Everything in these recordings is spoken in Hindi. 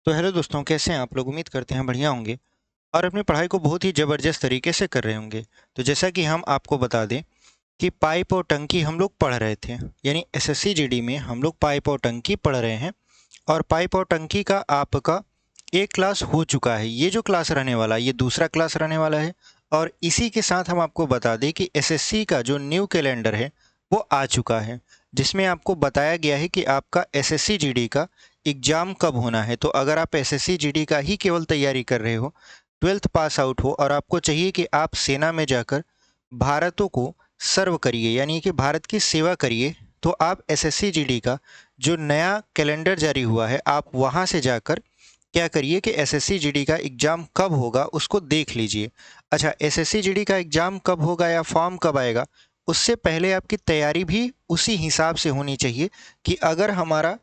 तो हेलो दोस्तों, कैसे हैं आप लोग। उम्मीद करते हैं बढ़िया होंगे और अपनी पढ़ाई को बहुत ही ज़बरदस्त तरीके से कर रहे होंगे। तो जैसा कि हम आपको बता दें कि पाइप और टंकी हम लोग पढ़ रहे थे, यानी एसएससी जीडी में हम लोग पाइप और टंकी पढ़ रहे हैं। और पाइप और टंकी का आपका एक क्लास हो चुका है। ये जो क्लास रहने वाला है ये दूसरा क्लास रहने वाला है। और इसी के साथ हम आपको बता दें कि एसएससी का जो न्यू कैलेंडर है वो आ चुका है, जिसमें आपको बताया गया है कि आपका एसएससी जीडी का एग्ज़ाम कब होना है। तो अगर आप एसएससी जीडी का ही केवल तैयारी कर रहे हो, ट्वेल्थ पास आउट हो और आपको चाहिए कि आप सेना में जाकर भारतों को सर्व करिए, यानी कि भारत की सेवा करिए, तो आप एसएससी जीडी का जो नया कैलेंडर जारी हुआ है आप वहाँ से जाकर क्या करिए कि एसएससी जीडी का एग्ज़ाम कब होगा उसको देख लीजिए। अच्छा, एसएससी जीडी का एग्ज़ाम कब होगा या फॉर्म कब आएगा, उससे पहले आपकी तैयारी भी उसी हिसाब से होनी चाहिए कि अगर हमारा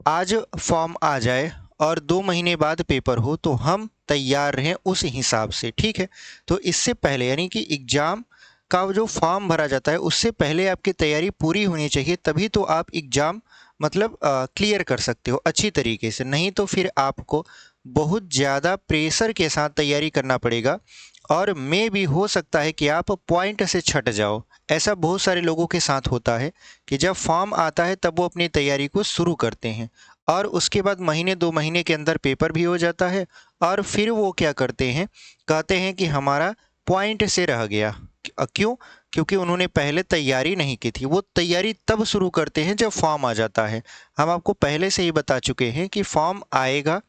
आज फॉर्म आ जाए और 2 महीने बाद पेपर हो तो हम तैयार रहें उस हिसाब से, ठीक है। तो इससे पहले यानी कि एग्ज़ाम का जो फॉर्म भरा जाता है उससे पहले आपकी तैयारी पूरी होनी चाहिए, तभी तो आप एग्ज़ाम मतलब क्लियर कर सकते हो अच्छी तरीके से। नहीं तो फिर आपको बहुत ज़्यादा प्रेशर के साथ तैयारी करना पड़ेगा और मे भी हो सकता है कि आप पॉइंट से छट जाओ। ऐसा बहुत सारे लोगों के साथ होता है कि जब फॉर्म आता है तब वो अपनी तैयारी को शुरू करते हैं और उसके बाद महीने 2 महीने के अंदर पेपर भी हो जाता है और फिर वो क्या करते हैं, कहते हैं कि हमारा पॉइंट से रह गया। क्यों? क्योंकि उन्होंने पहले तैयारी नहीं की थी। वो तैयारी तब शुरू करते हैं जब फॉर्म आ जाता है। हम आपको पहले से ही बता चुके हैं कि फॉर्म आएगा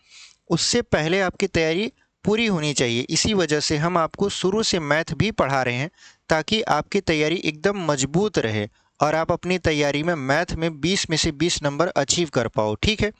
उससे पहले आपकी तैयारी पूरी होनी चाहिए। इसी वजह से हम आपको शुरू से मैथ भी पढ़ा रहे हैं ताकि आपकी तैयारी एकदम मजबूत रहे और आप अपनी तैयारी में मैथ में 20 में से 20 नंबर अचीव कर पाओ, ठीक है।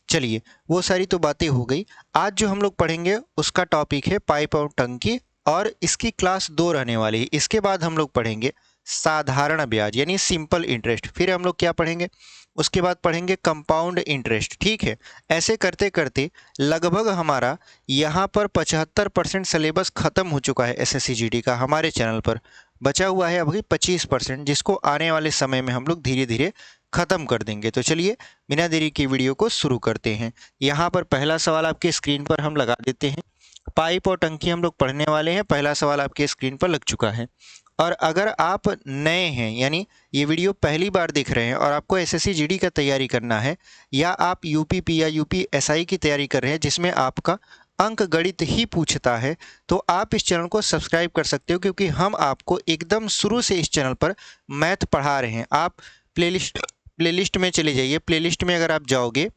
चलिए, वो सारी तो बातें हो गई। आज जो हम लोग पढ़ेंगे उसका टॉपिक है पाइप और टंकी और इसकी क्लास 2 रहने वाली है। इसके बाद हम लोग पढ़ेंगे साधारण ब्याज यानी सिंपल इंटरेस्ट। फिर हम लोग क्या पढ़ेंगे, उसके बाद पढ़ेंगे कंपाउंड इंटरेस्ट, ठीक है। ऐसे करते करते लगभग हमारा यहाँ पर 75% सिलेबस ख़त्म हो चुका है एसएससी जीडी का हमारे चैनल पर। बचा हुआ है अभी 25%, जिसको आने वाले समय में हम लोग धीरे धीरे ख़त्म कर देंगे। तो चलिए बिना देरी की वीडियो को शुरू करते हैं। यहाँ पर पहला सवाल आपके स्क्रीन पर हम लगा देते हैं। पाइप और टंकी हम लोग पढ़ने वाले हैं। पहला सवाल आपके स्क्रीन पर लग चुका है। और अगर आप नए हैं, यानी ये वीडियो पहली बार देख रहे हैं और आपको एसएससी जीडी का तैयारी करना है, या आप यूपीपी या यूपीएसआई की तैयारी कर रहे हैं जिसमें आपका अंक गणित ही पूछता है, तो आप इस चैनल को सब्सक्राइब कर सकते हो, क्योंकि हम आपको एकदम शुरू से इस चैनल पर मैथ पढ़ा रहे हैं। आप प्लेलिस्ट में चले जाइए। प्लेलिस्ट में अगर आप जाओगे,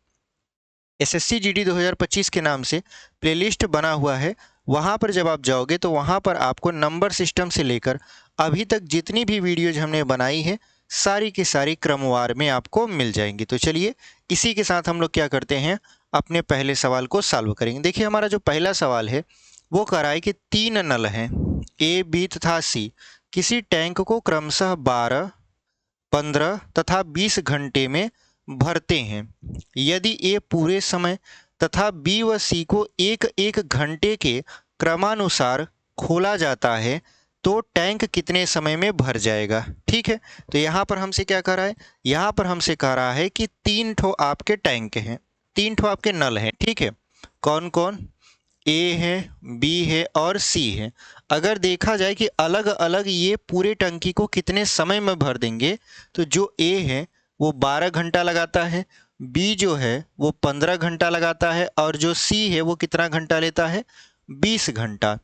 एसएससी जीडी 2025 के नाम से प्लेलिस्ट बना हुआ है, वहाँ पर जब आप जाओगे तो वहाँ पर आपको नंबर सिस्टम से लेकर अभी तक जितनी भी वीडियोज हमने बनाई है सारी की सारी क्रमवार में आपको मिल जाएंगी। तो चलिए इसी के साथ हम लोग क्या करते हैं, अपने पहले सवाल को सॉल्व करेंगे। देखिए, हमारा जो पहला सवाल है वो कह रहा है कि 3 नल हैं ए, बी तथा सी किसी टैंक को क्रमशः 12, 15 तथा 20 घंटे में भरते हैं। यदि ए पूरे समय तथा बी व सी को एक एक घंटे के क्रमानुसार खोला जाता है तो टैंक कितने समय में भर जाएगा, ठीक है। तो यहाँ पर हमसे क्या कह रहा है, यहाँ पर हमसे कह रहा है कि 3 ठो आपके टैंक हैं, 3 ठो आपके नल हैं, ठीक है। कौन कौन? ए है, बी है और सी है। अगर देखा जाए कि अलग अलग ये पूरे टंकी को कितने समय में भर देंगे, तो जो ए है वो 12 घंटा लगाता है, बी जो है वो 15 घंटा लगाता है और जो सी है वो कितना घंटा लेता है, 20 घंटा।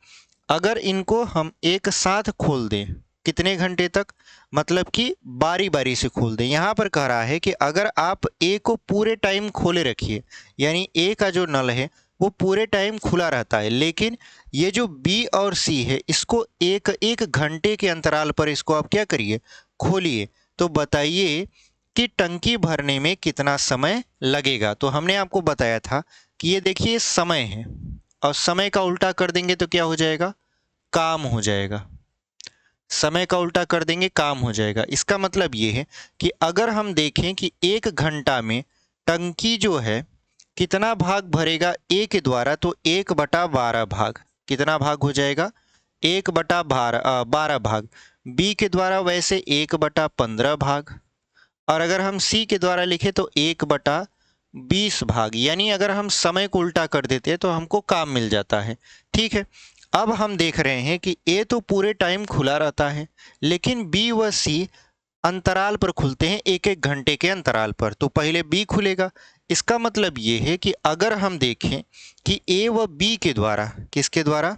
अगर इनको हम एक साथ खोल दें, कितने घंटे तक, मतलब कि बारी बारी से खोल दें। यहाँ पर कह रहा है कि अगर आप ए को पूरे टाइम खोले रखिए, यानी ए का जो नल है वो पूरे टाइम खुला रहता है, लेकिन ये जो बी और सी है इसको एक एक घंटे के अंतराल पर इसको आप क्या करिए, खोलिए। तो बताइए कि टंकी भरने में कितना समय लगेगा। तो हमने आपको बताया था कि ये देखिए समय है और समय का उल्टा कर देंगे तो क्या हो जाएगा, काम हो जाएगा। समय का उल्टा कर देंगे काम हो जाएगा। इसका मतलब ये है कि अगर हम देखें कि 1 घंटा में टंकी जो है कितना भाग भरेगा ए के द्वारा, तो 1/12 भाग। कितना भाग हो जाएगा, 1/12 भाग। बी के द्वारा वैसे 1/15 भाग। और अगर हम सी के द्वारा लिखें तो 1/20 20 भाग, यानी अगर हम समय को उल्टा कर देते हैं तो हमको काम मिल जाता है। ठीक है, अब हम देख रहे हैं कि ए तो पूरे टाइम खुला रहता है, लेकिन बी व सी अंतराल पर खुलते हैं, एक एक घंटे के अंतराल पर। तो पहले बी खुलेगा। इसका मतलब ये है कि अगर हम देखें कि ए व बी के द्वारा, किसके द्वारा,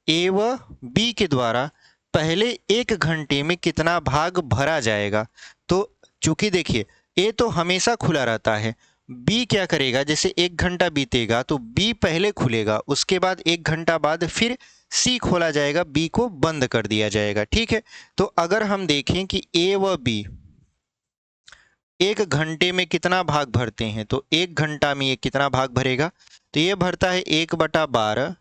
ए व बी के द्वारा पहले एक घंटे में कितना भाग भरा जाएगा, तो चूंकि देखिए ए तो हमेशा खुला रहता है, बी क्या करेगा, जैसे एक घंटा बीतेगा तो बी पहले खुलेगा, उसके बाद एक घंटा बाद फिर सी खोला जाएगा, बी को बंद कर दिया जाएगा। ठीक है, तो अगर हम देखें कि ए व बी एक घंटे में कितना भाग भरते हैं, तो एक घंटा में ये कितना भाग भरेगा, तो ये भरता है 1/12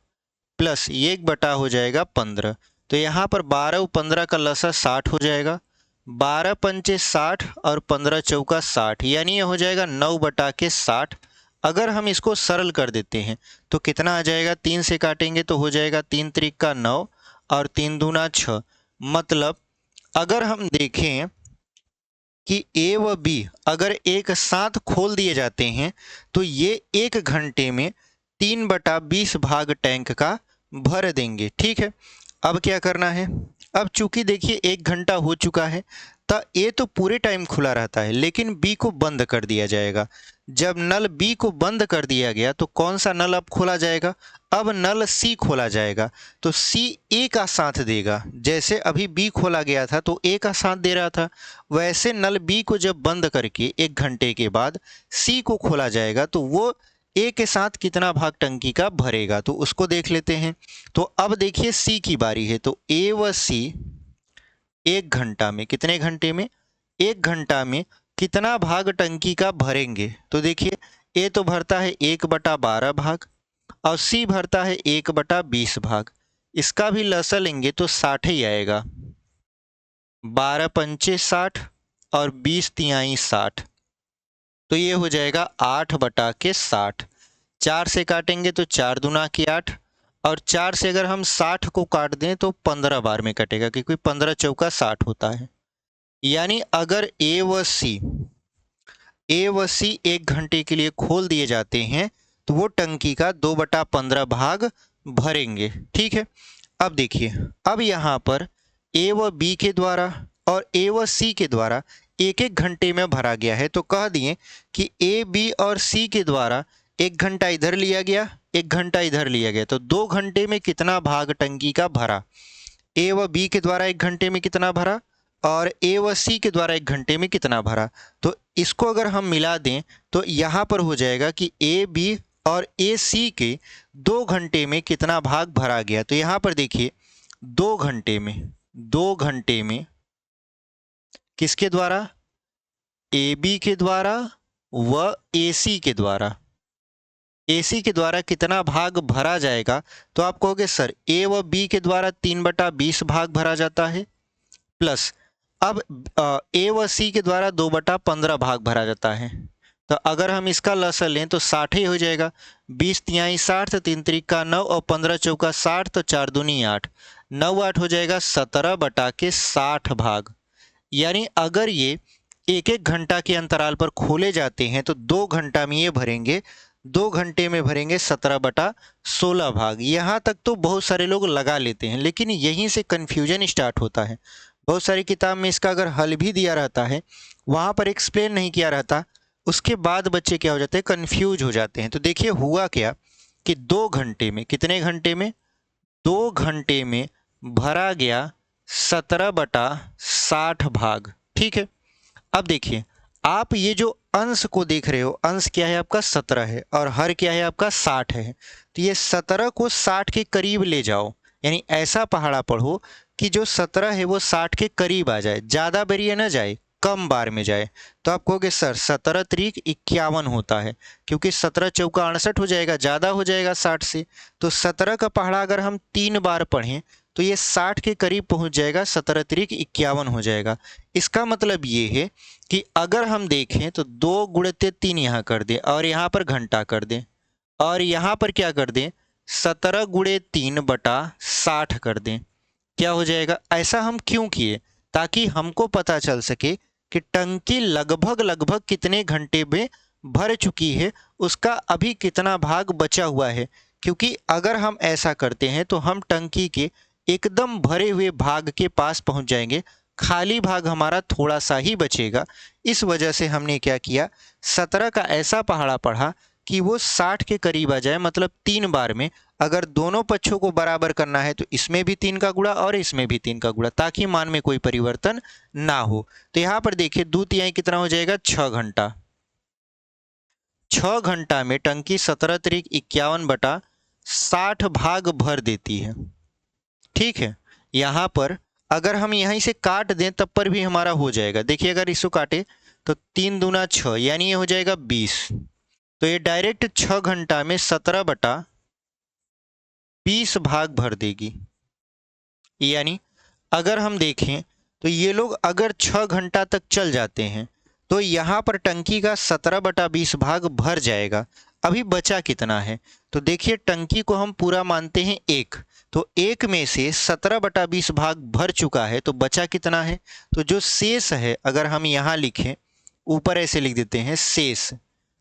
प्लस ये 1 हो जाएगा 15। तो यहाँ पर 12 और 15 का लसा 60 हो जाएगा, 12 पंचे 60 और 15 चौका 60, यानी ये हो जाएगा 9/60। अगर हम इसको सरल कर देते हैं तो कितना आ जाएगा, 3 से काटेंगे तो हो जाएगा 3 त्रिक का 9 और 3 दूना 6। मतलब अगर हम देखें कि ए व बी अगर एक साथ खोल दिए जाते हैं तो ये एक घंटे में 3/20 भाग टैंक का भर देंगे। ठीक है, अब क्या करना है, अब चूंकि देखिए एक घंटा हो चुका है तो ए तो पूरे टाइम खुला रहता है, लेकिन बी को बंद कर दिया जाएगा। जब नल बी को बंद कर दिया गया तो कौन सा नल अब खोला जाएगा, अब नल सी खोला जाएगा। तो सी ए का साथ देगा, जैसे अभी बी खोला गया था तो ए का साथ दे रहा था, वैसे नल बी को जब बंद करके एक घंटे के बाद सी को खोला जाएगा तो वो ए के साथ कितना भाग टंकी का भरेगा, तो उसको देख लेते हैं। तो अब देखिए सी की बारी है, तो ए व सी एक घंटा में, कितने घंटे में, एक घंटा में कितना भाग टंकी का भरेंगे, तो देखिए ए तो भरता है 1/12 भाग और सी भरता है 1/20 भाग। इसका भी लसा लेंगे तो 60 ही आएगा, 12 पंचे 60 और 20 तिहाई 60, तो ये हो जाएगा 8/60। 4 से काटेंगे तो 4 दूना की 8 और 4 से अगर हम 60 को काट दें तो 15 बार में कटेगा, क्योंकि 15 चौका 60 होता है। यानी अगर ए व सी एक घंटे के लिए खोल दिए जाते हैं तो वो टंकी का 2/15 भाग भरेंगे। ठीक है, अब देखिए, अब यहाँ पर ए व बी के द्वारा और ए व सी के द्वारा एक एक घंटे में भरा गया है, तो कह दिए कि ए बी और सी के द्वारा एक घंटा इधर लिया गया, एक घंटा इधर लिया गया, तो 2 घंटे में कितना भाग टंकी का भरा, ए व बी के द्वारा एक घंटे में कितना भरा और ए व सी के द्वारा एक घंटे में कितना भरा। तो इसको अगर हम मिला दें तो यहाँ पर हो जाएगा कि ए बी और ए सी के 2 घंटे में कितना भाग भरा गया। तो यहाँ पर देखिए 2 घंटे में किसके द्वारा, ए बी के द्वारा व ए सी के द्वारा, ए सी के द्वारा कितना भाग भरा जाएगा, तो आप कहोगे सर ए व बी के द्वारा 3/20 भाग भरा जाता है, प्लस अब ए व सी के द्वारा 2/15 भाग भरा जाता है। तो अगर हम इसका लसा लें तो 60 ही हो जाएगा, 20 तिहाई 60, 3 त्रिक का 9 और 15 चौका 60, तो 4 दूनी 8, 9 8 हो जाएगा 17/60 भाग। यानी अगर ये एक एक घंटा के अंतराल पर खोले जाते हैं तो 2 घंटा में ये भरेंगे, 2 घंटे में भरेंगे 17/16 भाग। यहाँ तक तो बहुत सारे लोग लगा लेते हैं, लेकिन यहीं से कन्फ्यूजन स्टार्ट होता है। बहुत सारी किताब में इसका अगर हल भी दिया रहता है, वहाँ पर एक्सप्लेन नहीं किया रहता, उसके बाद बच्चे क्या हो जाते हैं, कन्फ्यूज हो जाते हैं। तो देखिए हुआ क्या कि 2 घंटे में, कितने घंटे में, 2 घंटे में भरा गया 17/60 भाग। ठीक है, अब देखिए आप ये जो अंश को देख रहे हो, अंश क्या है आपका 17 है और हर क्या है आपका 60 है, तो ये 17 को 60 के करीब ले जाओ, यानी ऐसा पहाड़ा पढ़ो कि जो 17 है वो 60 के करीब आ जाए, ज़्यादा बेरिए न जाए, कम बार में जाए। तो आप कहोगे सर 17 त्रिक 51 होता है, क्योंकि 17 चौका 68 हो जाएगा, ज़्यादा हो जाएगा 60 से। तो 17 का पहाड़ा अगर हम 3 बार पढ़ें तो ये 60 के करीब पहुंच जाएगा, 17 त्रिक 51 हो जाएगा। इसका मतलब ये है कि अगर हम देखें तो 2 गुणित 3 यहाँ कर दें और यहाँ पर घंटा कर दें और यहाँ पर क्या कर दें, 17 गुणे 3/60 कर दें, क्या हो जाएगा। ऐसा हम क्यों किए, ताकि हमको पता चल सके कि टंकी लगभग कितने घंटे में भर चुकी है उसका अभी कितना भाग बचा हुआ है। क्योंकि अगर हम ऐसा करते हैं तो हम टंकी के एकदम भरे हुए भाग के पास पहुंच जाएंगे, खाली भाग हमारा थोड़ा सा ही बचेगा। इस वजह से हमने क्या किया, 17 का ऐसा पहाड़ा पढ़ा कि वो 60 के करीब आ जाए, मतलब 3 बार में। अगर दोनों पक्षों को बराबर करना है तो इसमें भी 3 का गुणा और इसमें भी 3 का गुणा, ताकि मान में कोई परिवर्तन ना हो। तो यहाँ पर देखिए 2 तिहाई कितना हो जाएगा, 6 घंटा। 6 घंटा में टंकी 17 तिरिक 51 बटा 60 भाग भर देती है। ठीक है, यहाँ पर अगर हम यहीं से काट दें तब पर भी हमारा हो जाएगा। देखिए अगर इसको काटे तो 3 दूना 6, यानी ये हो जाएगा 20। तो ये डायरेक्ट 6 घंटा में 17 बटा 20 भाग भर देगी। यानी अगर हम देखें तो ये लोग अगर 6 घंटा तक चल जाते हैं तो यहाँ पर टंकी का 17 बटा 20 भाग भर जाएगा। अभी बचा कितना है, तो देखिए टंकी को हम पूरा मानते हैं 1, तो 1 में से 17 बटा 20 भाग भर चुका है, तो बचा कितना है, तो जो शेष है अगर हम यहाँ लिखें, ऊपर ऐसे लिख देते हैं शेष,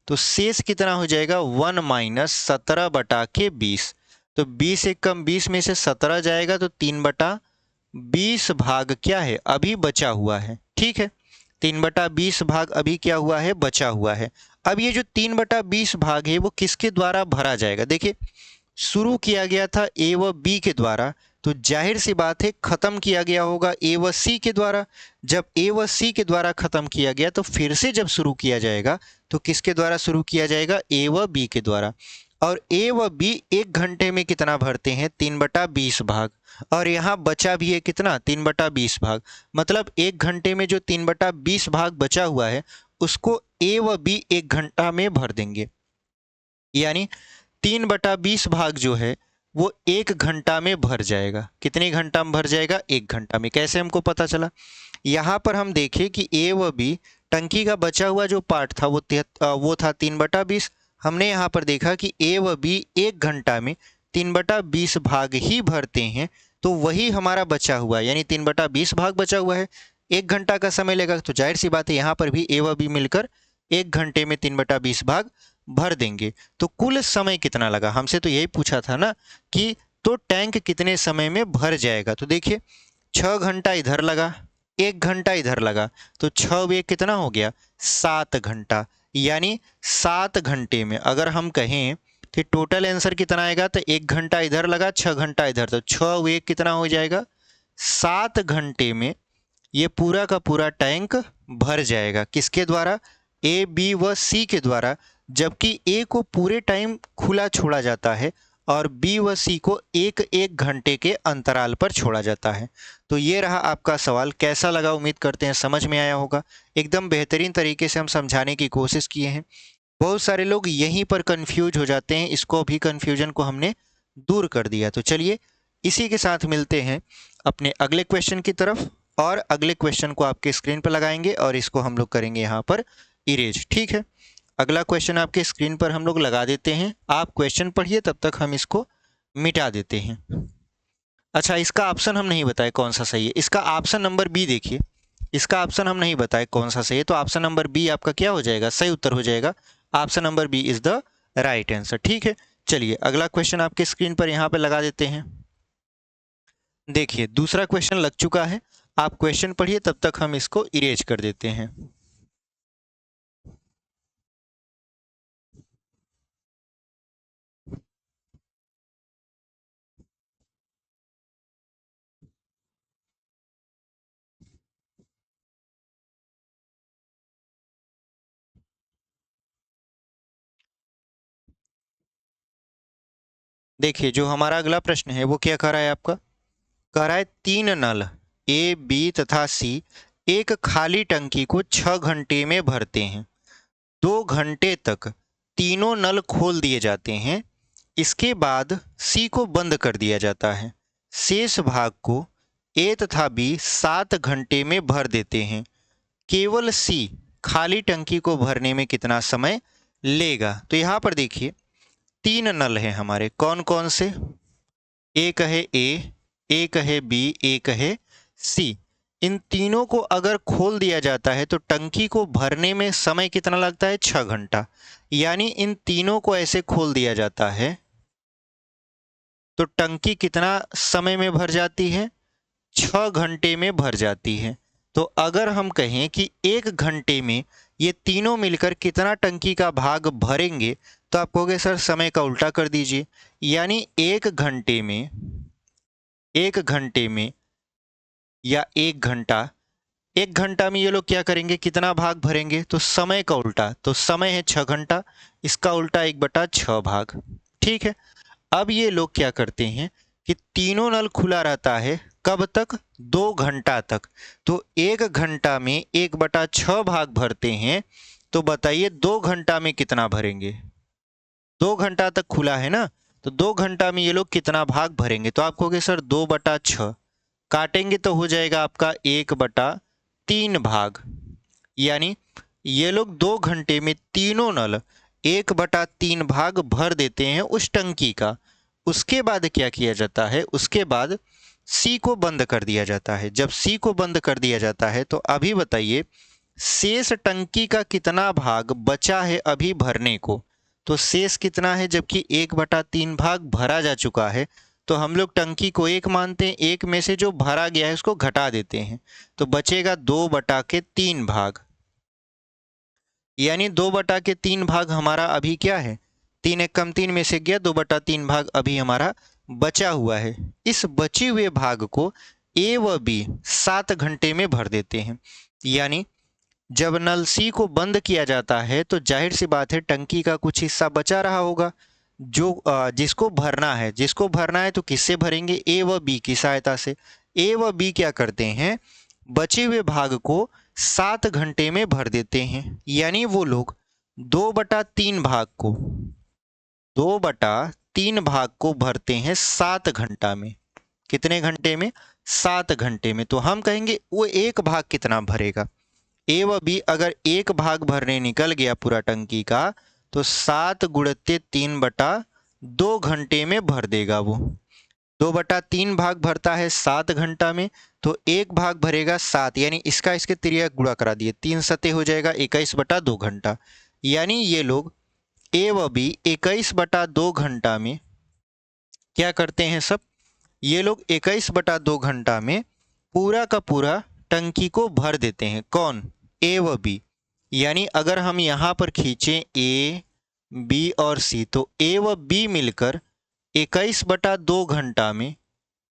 तो शेष कितना हो जाएगा 1 माइनस 17 बटा के 20। तो 20 एक कम 20 में से 17 जाएगा तो 3 बटा 20 भाग क्या है, अभी बचा हुआ है। ठीक है, 3 बटा 20 भाग अभी क्या हुआ है, बचा हुआ है। अब ये जो 3 बटा 20 भाग है वो किसके द्वारा भरा जाएगा, देखिए शुरू किया गया था ए व बी के द्वारा, तो जाहिर सी बात है खत्म किया गया होगा ए व सी के द्वारा। जब ए व सी के द्वारा खत्म किया गया तो फिर से जब शुरू किया जाएगा तो किसके द्वारा शुरू किया जाएगा, ए व बी के द्वारा। और ए व बी 1 घंटे में कितना भरते हैं, 3 बटा 20 भाग, और यहाँ बचा भी है कितना, 3 बटा 20 भाग। मतलब 1 घंटे में जो 3 बटा 20 भाग बचा हुआ है उसको ए व बी 1 घंटा में भर देंगे। यानी 3 बटा 20 भाग जो है वो 1 घंटा में भर जाएगा। कितने घंटा में भर जाएगा, 1 घंटा में। कैसे हमको पता चला, यहाँ पर हम देखें कि ए व बी टंकी का बचा हुआ जो पार्ट था वो था 3 बटा 20। हमने यहाँ पर देखा कि ए व बी 1 घंटा में 3 बटा 20 भाग ही भरते हैं, तो वही हमारा बचा हुआ है, यानी 3 बटा 20 भाग बचा हुआ है। 1 घंटा का समय लेगा, तो जाहिर सी बात है यहाँ पर भी ए व बी मिलकर 1 घंटे में 3 बटा 20 भाग भर देंगे। तो कुल समय कितना लगा, हमसे तो यही पूछा था ना कि तो टैंक कितने समय में भर जाएगा। तो देखिए 6 घंटा इधर लगा, 1 घंटा इधर लगा, तो 6 वे कितना हो गया, 7 घंटा। यानी 7 घंटे में अगर हम कहें कि टोटल आंसर कितना आएगा, तो 1 घंटा इधर लगा, 6 घंटा इधर, तो 6 वे कितना हो जाएगा, 7 घंटे में ये पूरा का पूरा टैंक भर जाएगा। किसके द्वारा, ए बी व सी के द्वारा। जबकि ए को पूरे टाइम खुला छोड़ा जाता है और बी व सी को 1-1 घंटे के अंतराल पर छोड़ा जाता है। तो ये रहा आपका सवाल, कैसा लगा, उम्मीद करते हैं समझ में आया होगा। एकदम बेहतरीन तरीके से हम समझाने की कोशिश किए हैं। बहुत सारे लोग यहीं पर कंफ्यूज हो जाते हैं, इसको भी कंफ्यूजन को हमने दूर कर दिया। तो चलिए इसी के साथ मिलते हैं अपने अगले क्वेश्चन की तरफ, और अगले क्वेश्चन को आपके स्क्रीन पर लगाएंगे और इसको हम लोग करेंगे यहाँ पर इरेज। ठीक है, अगला क्वेश्चन आपके स्क्रीन पर हम लोग लगा देते हैं, आप क्वेश्चन पढ़िए, तब तक हम इसको मिटा देते हैं। अच्छा, इसका ऑप्शन हम नहीं बताए कौन सा सही है, इसका ऑप्शन नंबर बी देखिए, इसका ऑप्शन हम नहीं बताए कौन सा सही है, तो ऑप्शन नंबर बी आपका क्या हो जाएगा, सही उत्तर हो जाएगा। Option number B is the right answer. ठीक है, चलिए अगला क्वेश्चन आपके स्क्रीन पर यहाँ पे लगा देते हैं। देखिए दूसरा क्वेश्चन लग चुका है, आप क्वेश्चन पढ़िए, तब तक हम इसको इरेज कर देते हैं। देखिए जो हमारा अगला प्रश्न है वो क्या कह रहा है आपका, कह रहा है 3 नल ए बी तथा सी एक खाली टंकी को 6 घंटे में भरते हैं। 2 घंटे तक तीनों नल खोल दिए जाते हैं, इसके बाद सी को बंद कर दिया जाता है। शेष भाग को ए तथा बी 7 घंटे में भर देते हैं। केवल सी खाली टंकी को भरने में कितना समय लेगा। तो यहाँ पर देखिए 3 नल हैं हमारे, कौन कौन से, एक है ए, एक है बी, एक है सी। इन तीनों को अगर खोल दिया जाता है तो टंकी को भरने में समय कितना लगता है? 6 घंटा। यानी इन तीनों को ऐसे खोल दिया जाता है तो टंकी कितना समय में भर जाती है? 6 घंटे में भर जाती है। तो अगर हम कहें कि 1 घंटे में ये तीनों मिलकर कितना टंकी का भाग भरेंगे, तो आप कहोगे सर समय का उल्टा कर दीजिए। यानी 1 घंटे में या 1 घंटा में ये लोग क्या करेंगे, कितना भाग भरेंगे? तो समय का उल्टा, तो समय है 6 घंटा, इसका उल्टा 1/6 भाग। ठीक है। अब ये लोग क्या करते हैं कि तीनों नल खुला रहता है, कब तक? 2 घंटा तक। तो 1 घंटा में 1/6 भाग भरते हैं, तो बताइए 2 घंटा में कितना भरेंगे? 2 घंटा तक खुला है ना, तो 2 घंटा में ये लोग कितना भाग भरेंगे? तो आप कहोगे सर 2/6, काटेंगे तो हो जाएगा आपका 1/3 भाग। यानी ये लोग 2 घंटे में तीनों नल 1/3 भाग भर देते हैं उस टंकी का। उसके बाद क्या किया जाता है? उसके बाद सी को बंद कर दिया जाता है। जब सी को बंद कर दिया जाता है तो अभी बताइए शेष टंकी का कितना भाग बचा है अभी भरने को? तो शेष कितना है? जबकि 1/3 भाग भरा जा चुका है, तो हम लोग टंकी को 1 मानते हैं, 1 में से जो भरा गया है उसको घटा देते हैं, तो बचेगा 2/3 भाग। यानी 2/3 भाग हमारा अभी क्या है? 3 एक कम 3 में से गया, 2/3 भाग अभी हमारा बचा हुआ है। इस बचे हुए भाग को ए व बी 7 घंटे में भर देते हैं। यानी जब नल सी को बंद किया जाता है तो जाहिर सी बात है टंकी का कुछ हिस्सा बचा रहा होगा जो जिसको भरना है तो किससे भरेंगे? ए व बी की सहायता से। ए व बी क्या करते हैं? बचे हुए भाग को 7 घंटे में भर देते हैं। यानी वो लोग 2/3 भाग को भरते हैं 7 घंटा में। कितने घंटे में? 7 घंटे में। तो हम कहेंगे वो एक भाग कितना भरेगा? ए व बी अगर एक भाग भरने निकल गया पूरा टंकी का, तो 7 गुणित 3/2 घंटे में भर देगा वो। 2/3 भाग भरता है 7 घंटा में, तो एक भाग भरेगा 7, यानी इसका इसके त्रिज्या गुणा करा दिए, 3 सते हो जाएगा 21/2 घंटा। यानी ये लोग ए व बी 21/2 घंटा में क्या करते हैं सब? ये लोग 21/2 घंटा में पूरा का पूरा टंकी को भर देते हैं। कौन? ए व बी। यानी अगर हम यहाँ पर खींचें ए बी और सी, तो ए व बी मिलकर 21/2 घंटा में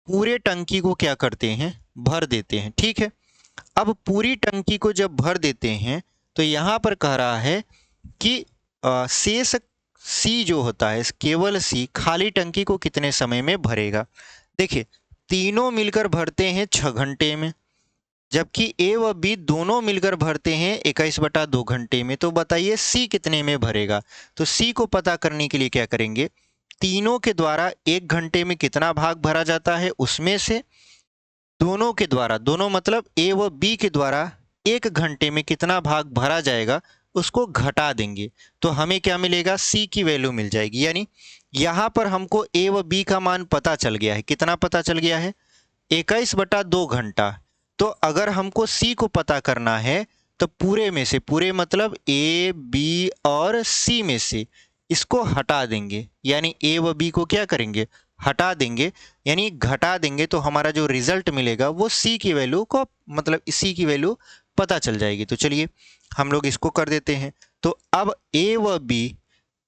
पूरे टंकी को क्या करते हैं? भर देते हैं। ठीक है। अब पूरी टंकी को जब भर देते हैं तो यहाँ पर कह रहा है कि शेष सी जो होता है, केवल सी खाली टंकी को कितने समय में भरेगा? देखिए तीनों मिलकर भरते हैं 6 घंटे में, जबकि ए व बी दोनों मिलकर भरते हैं 21/2 घंटे में। तो बताइए सी कितने में भरेगा? तो सी को पता करने के लिए क्या करेंगे? तीनों के द्वारा 1 घंटे में कितना भाग भरा जाता है उसमें से दोनों के द्वारा, दोनों मतलब ए व बी के द्वारा 1 घंटे में कितना भाग भरा जाएगा उसको घटा देंगे, तो हमें क्या मिलेगा? सी की वैल्यू मिल जाएगी। यानी यहाँ पर हमको ए व बी का मान पता चल गया है। कितना पता चल गया है? 21/2 घंटा। तो अगर हमको सी को पता करना है तो पूरे में से, पूरे मतलब ए बी और सी में से इसको हटा देंगे। यानी ए व बी को क्या करेंगे? हटा देंगे, यानी घटा देंगे, तो हमारा जो रिजल्ट मिलेगा वो सी की वैल्यू को, मतलब सी की वैल्यू पता चल जाएगी। तो चलिए हम लोग इसको कर देते हैं। तो अब ए व बी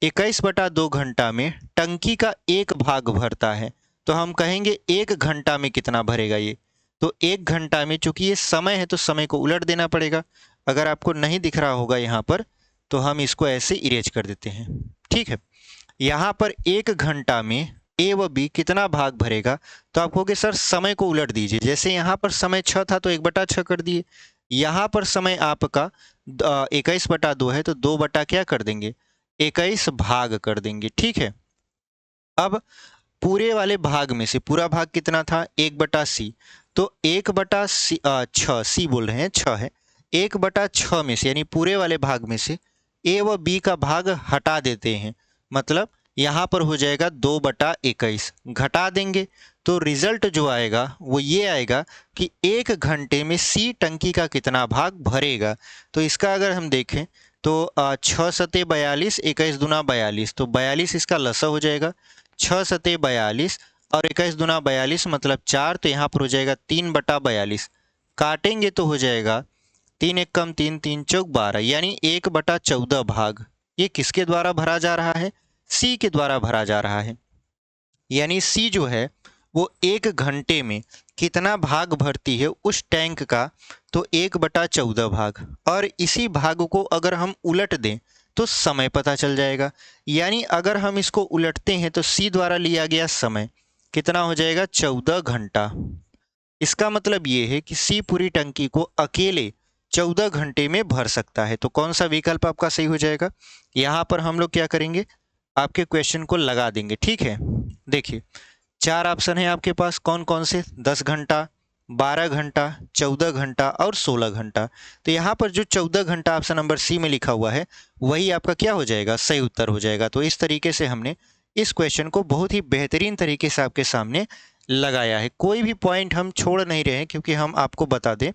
21/2 घंटा में टंकी का एक भाग भरता है, तो हम कहेंगे 1 घंटा में कितना भरेगा ये? तो 1 घंटा में, चूंकि ये समय है तो समय को उलट देना पड़ेगा। अगर आपको नहीं दिख रहा होगा यहाँ पर तो हम इसको ऐसे इरेज कर देते हैं। ठीक है। यहाँ पर 1 घंटा में ए व बी कितना भाग भरेगा? तो आप कहोगे सर समय को उलट दीजिए। जैसे यहाँ पर समय 6 था तो 1/6 कर दिए, यहाँ पर समय आपका 21/2 है तो 2 बटा क्या कर देंगे? 21 भाग कर देंगे। ठीक है। अब पूरे वाले भाग में से पूरा भाग कितना था? 1/c। तो 1/6, सी बोल रहे हैं 6 है, 1/6 में से, यानी पूरे वाले भाग में से ए व बी का भाग हटा देते हैं। मतलब यहाँ पर हो जाएगा 2/21, घटा देंगे तो रिजल्ट जो आएगा वो ये आएगा कि 1 घंटे में सी टंकी का कितना भाग भरेगा। तो इसका अगर हम देखें तो 6 सते 42, 21 दूना 42, तो 42 इसका लसा हो जाएगा। 6 सते 42 और 21 दूना 42 मतलब 4, तो यहाँ पर हो जाएगा 3/42। काटेंगे तो हो जाएगा 3 एक कम 3, 3 चौक 12, यानी 1/14 भाग ये किसके द्वारा भरा जा रहा है? सी के द्वारा भरा जा रहा है। यानी सी जो है वो 1 घंटे में कितना भाग भरती है उस टैंक का, तो 1/14 भाग। और इसी भाग को अगर हम उलट दें तो समय पता चल जाएगा। यानी अगर हम इसको उलटते हैं तो सी द्वारा लिया गया समय कितना हो जाएगा? 14 घंटा। इसका मतलब ये है कि सी पूरी टंकी को अकेले 14 घंटे में भर सकता है। तो कौन सा विकल्प आपका सही हो जाएगा? यहाँ पर हम लोग क्या करेंगे, आपके क्वेश्चन को लगा देंगे। ठीक है, देखिए 4 ऑप्शन है आपके पास, कौन कौन से? 10 घंटा, 12 घंटा, 14 घंटा और 16 घंटा। तो यहाँ पर जो 14 घंटा ऑप्शन नंबर सी में लिखा हुआ है वही आपका क्या हो जाएगा? सही उत्तर हो जाएगा। तो इस तरीके से हमने इस क्वेश्चन को बहुत ही बेहतरीन तरीके से आपके सामने लगाया है। कोई भी पॉइंट हम छोड़ नहीं रहे हैं, क्योंकि हम आपको बता दें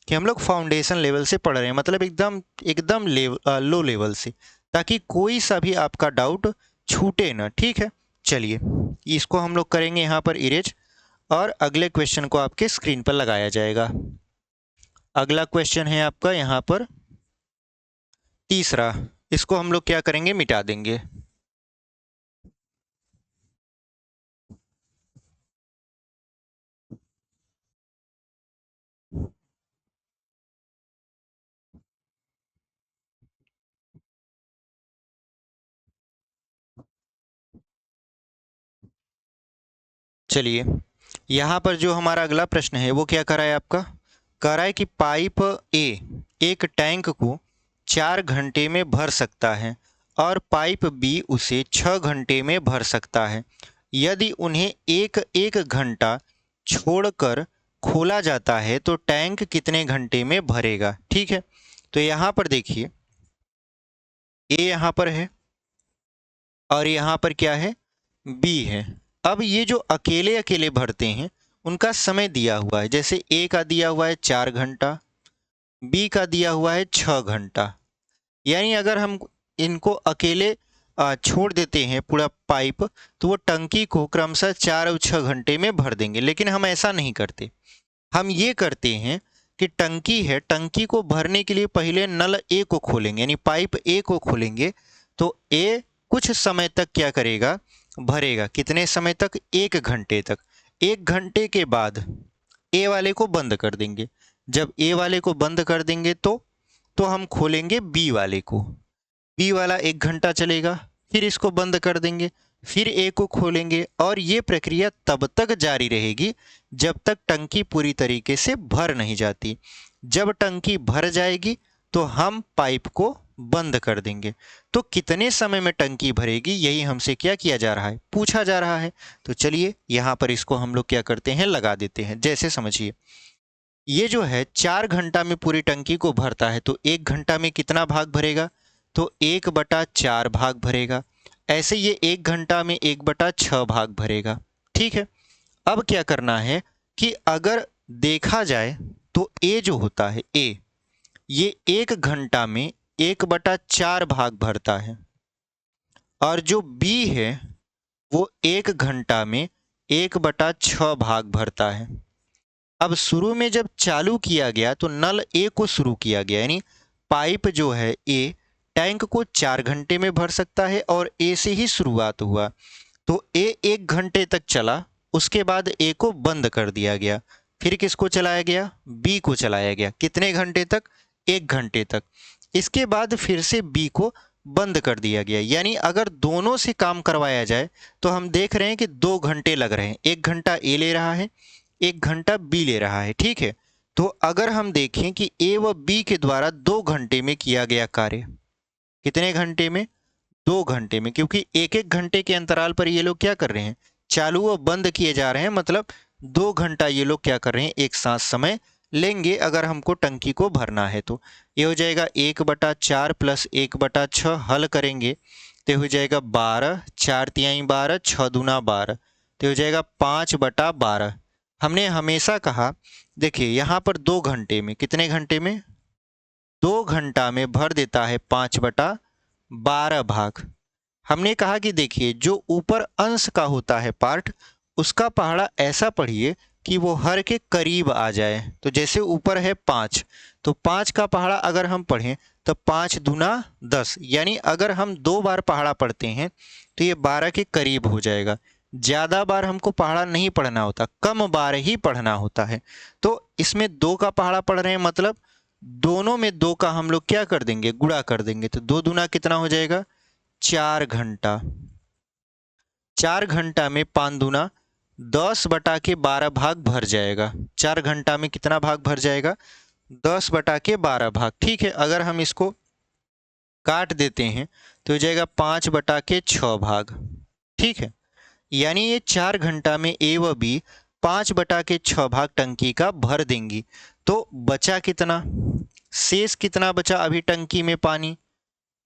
कि हम लोग फाउंडेशन लेवल से पढ़ रहे हैं, मतलब एकदम एकदम लो लेवल से, ताकि कोई सा भी आपका डाउट छूटे ना। ठीक है, चलिए इसको हम लोग करेंगे यहाँ पर इरेज, और अगले क्वेश्चन को आपके स्क्रीन पर लगाया जाएगा। अगला क्वेश्चन है आपका यहाँ पर तीसरा, इसको हम लोग क्या करेंगे? मिटा देंगे। चलिए यहाँ पर जो हमारा अगला प्रश्न है वो क्या कर रहा है आपका? कह रहा है कि पाइप ए एक टैंक को 4 घंटे में भर सकता है और पाइप बी उसे 6 घंटे में भर सकता है। यदि उन्हें एक एक घंटा छोड़कर खोला जाता है तो टैंक कितने घंटे में भरेगा? ठीक है, तो यहाँ पर देखिए ए यहाँ पर है और यहाँ पर क्या है? बी है। अब ये जो अकेले अकेले भरते हैं उनका समय दिया हुआ है, जैसे ए का दिया हुआ है 4 घंटा, बी का दिया हुआ है 6 घंटा। यानी अगर हम इनको अकेले छोड़ देते हैं पूरा पाइप, तो वो टंकी को क्रमशः 4 और 6 घंटे में भर देंगे। लेकिन हम ऐसा नहीं करते, हम ये करते हैं कि टंकी है, टंकी को भरने के लिए पहले नल ए को खोलेंगे, यानी पाइप ए को खोलेंगे, तो ए कुछ समय तक क्या करेगा? भरेगा। कितने समय तक? 1 घंटे तक। 1 घंटे के बाद ए वाले को बंद कर देंगे। जब ए वाले को बंद कर देंगे तो हम खोलेंगे बी वाले को। बी वाला 1 घंटा चलेगा, फिर इसको बंद कर देंगे, फिर ए को खोलेंगे, और ये प्रक्रिया तब तक जारी रहेगी जब तक टंकी पूरी तरीके से भर नहीं जाती। जब टंकी भर जाएगी तो हम पाइप को बंद कर देंगे। तो कितने समय में टंकी भरेगी, यही हमसे क्या किया जा रहा है? पूछा जा रहा है। तो चलिए यहाँ पर इसको हम लोग क्या करते हैं? लगा देते हैं। जैसे समझिए, ये जो है 4 घंटा में पूरी टंकी को भरता है, तो 1 घंटा में कितना भाग भरेगा? तो 1/4 भाग भरेगा। ऐसे ये 1 घंटा में 1/6 भाग भरेगा। ठीक है, अब क्या करना है कि अगर देखा जाए तो ए जो होता है ए, ये 1 घंटा में 1/4 भाग भरता है, और जो बी है वो 1 घंटा में 1/6 भाग भरता है। अब शुरू में जब चालू किया गया तो नल ए को शुरू किया गया, यानी पाइप जो है ए टैंक को 4 घंटे में भर सकता है, और ए से ही शुरुआत हुआ। तो ए 1 घंटे तक चला, उसके बाद ए को बंद कर दिया गया। फिर किसको चलाया गया? बी को चलाया गया। कितने घंटे तक? 1 घंटे तक। इसके बाद फिर से बी को बंद कर दिया गया। यानी अगर दोनों से काम करवाया जाए तो हम देख रहे हैं कि 2 घंटे लग रहे हैं। 1 घंटा ए ले रहा है, 1 घंटा बी ले रहा है। ठीक है, तो अगर हम देखें कि ए व बी के द्वारा 2 घंटे में किया गया कार्य, कितने घंटे में? 2 घंटे में, क्योंकि 1-1 घंटे के अंतराल पर ये लोग क्या कर रहे हैं? चालू व बंद किए जा रहे हैं, मतलब 2 घंटा ये लोग क्या कर रहे हैं? एक साथ समय लेंगे अगर हमको टंकी को भरना है। तो ये हो जाएगा 1/4 प्लस 1/6, हल करेंगे तो हो जाएगा 12, 4 तिहाई 12, 6 दूना 12, तो हो जाएगा 5/12। हमने हमेशा कहा, देखिए यहाँ पर 2 घंटे में, कितने घंटे में, 2 घंटा में भर देता है 5/12 भाग। हमने कहा कि देखिए जो ऊपर अंश का होता है पार्ट, उसका पहाड़ा ऐसा पढ़िए कि वो हर के करीब आ जाए। तो जैसे ऊपर है 5, तो 5 का पहाड़ा अगर हम पढ़ें तो 5 दूना 10, यानी अगर हम 2 बार पहाड़ा पढ़ते हैं तो ये 12 के करीब हो जाएगा। ज़्यादा बार हमको पहाड़ा नहीं पढ़ना होता, कम बार ही पढ़ना होता है। तो इसमें 2 का पहाड़ा पढ़ रहे हैं, मतलब दोनों में 2 का हम लोग क्या कर देंगे, गुणा कर देंगे। तो 2 दूना कितना हो जाएगा, 4 घंटा। 4 घंटा में 5 दूना 10/12 भाग भर जाएगा। 4 घंटा में कितना भाग भर जाएगा, 10/12 भाग। ठीक है, अगर हम इसको काट देते हैं तो हो जाएगा 5/6 भाग। ठीक है, यानी ये 4 घंटा में ए व बी 5/6 भाग टंकी का भर देंगी। तो बचा कितना, शेष कितना बचा अभी टंकी में पानी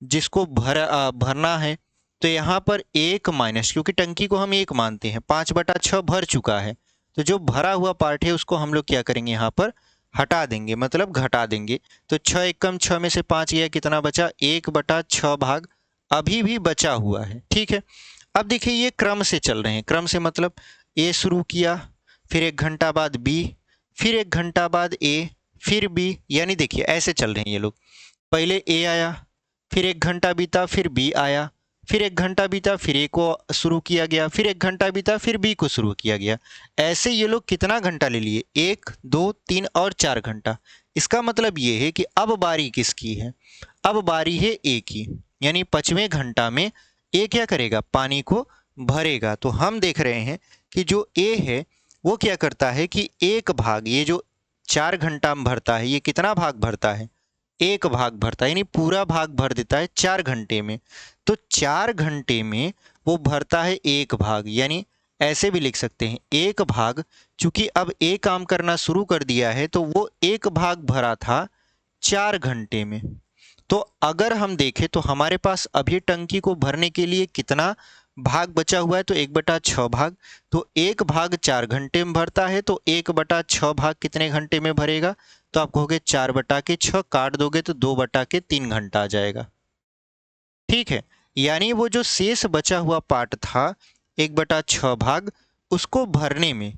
जिसको भरना है। तो यहाँ पर 1 माइनस, क्योंकि टंकी को हम 1 मानते हैं, 5/6 भर चुका है, तो जो भरा हुआ पार्ट है उसको हम लोग क्या करेंगे, यहाँ पर हटा देंगे, मतलब घटा देंगे। तो 6 एकम 6 में से 5 गया, कितना बचा, 1/6 भाग अभी भी बचा हुआ है। ठीक है, अब देखिए ये क्रम से चल रहे हैं, क्रम से मतलब ए शुरू किया, फिर 1 घंटा बाद बी, फिर 1 घंटा बाद ए, फिर बी, यानी देखिए ऐसे चल रहे हैं ये लोग। पहले ए आया, फिर 1 घंटा बीता, फिर बी आया, फिर 1 घंटा बीता, फिर ए को शुरू किया गया, फिर 1 घंटा बीता, फिर बी को शुरू किया गया। ऐसे ये लोग कितना घंटा ले लिए, 1, 2, 3 और 4 घंटा। इसका मतलब ये है कि अब बारी किसकी है, अब बारी है ए की, यानी 5वें घंटा में ए क्या करेगा, पानी को भरेगा। तो हम देख रहे हैं कि जो ए है वो क्या करता है कि 1 भाग, ये जो 4 घंटा में भरता है, ये कितना भाग भरता है, 1 भाग भरता है, यानी पूरा भाग भर देता है 4 घंटे में। तो 4 घंटे में वो भरता है 1 भाग, यानी ऐसे भी लिख सकते हैं 1 भाग, चूंकि अब ए काम करना शुरू कर दिया है तो वो 1 भाग भरा था 4 घंटे में। तो अगर हम देखें तो हमारे पास अभी टंकी को भरने के लिए कितना भाग बचा हुआ है, तो 1/6 भाग। तो 1 भाग 4 घंटे में भरता है, तो 1/6 भाग कितने घंटे में भरेगा, तो आप कहोगे 4/6, काट दोगे तो 2/3 घंटा आ जाएगा। ठीक है, यानी वो जो शेष बचा हुआ पार्ट था 1/6 भाग, उसको भरने में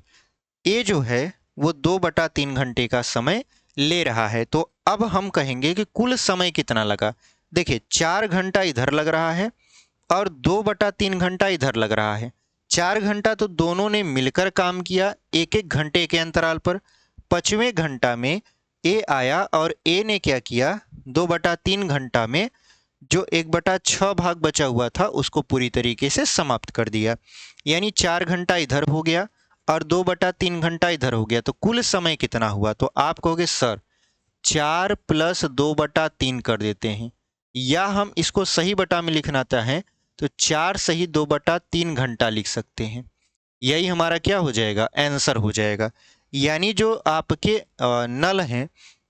ए जो है वो 2/3 घंटे का समय ले रहा है। तो अब हम कहेंगे कि कुल समय कितना लगा। देखिए 4 घंटा इधर लग रहा है और 2/3 घंटा इधर लग रहा है। 4 घंटा तो दोनों ने मिलकर काम किया 1-1 घंटे के अंतराल पर। 5वें घंटा में ए आया और ए ने क्या किया, 2/3 घंटा में जो 1/6 भाग बचा हुआ था उसको पूरी तरीके से समाप्त कर दिया। यानी 4 घंटा इधर हो गया और 2/3 घंटा इधर हो गया। तो कुल समय कितना हुआ, तो आप कहोगे सर 4 + 2/3 कर देते हैं, या हम इसको सही बटा में लिखना चाहें तो 4 सही 2/3 घंटा लिख सकते हैं। यही हमारा क्या हो जाएगा, आंसर हो जाएगा। यानी जो आपके नल हैं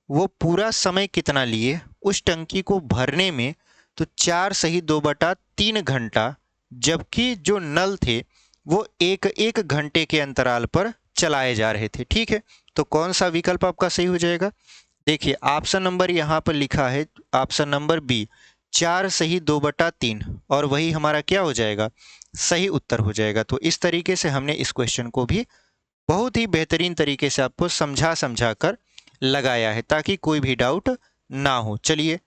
वो पूरा समय कितना लिए उस टंकी को भरने में, तो 4 सही 2/3 घंटा, जबकि जो नल थे वो 1-1 घंटे के अंतराल पर चलाए जा रहे थे। ठीक है, तो कौन सा विकल्प आपका सही हो जाएगा, देखिए ऑप्शन नंबर यहाँ पर लिखा है, ऑप्शन नंबर बी, 4 सही 2/3, और वही हमारा क्या हो जाएगा, सही उत्तर हो जाएगा। तो इस तरीके से हमने इस क्वेश्चन को भी बहुत ही बेहतरीन तरीके से आपको समझा कर लगाया है ताकि कोई भी डाउट ना हो। चलिए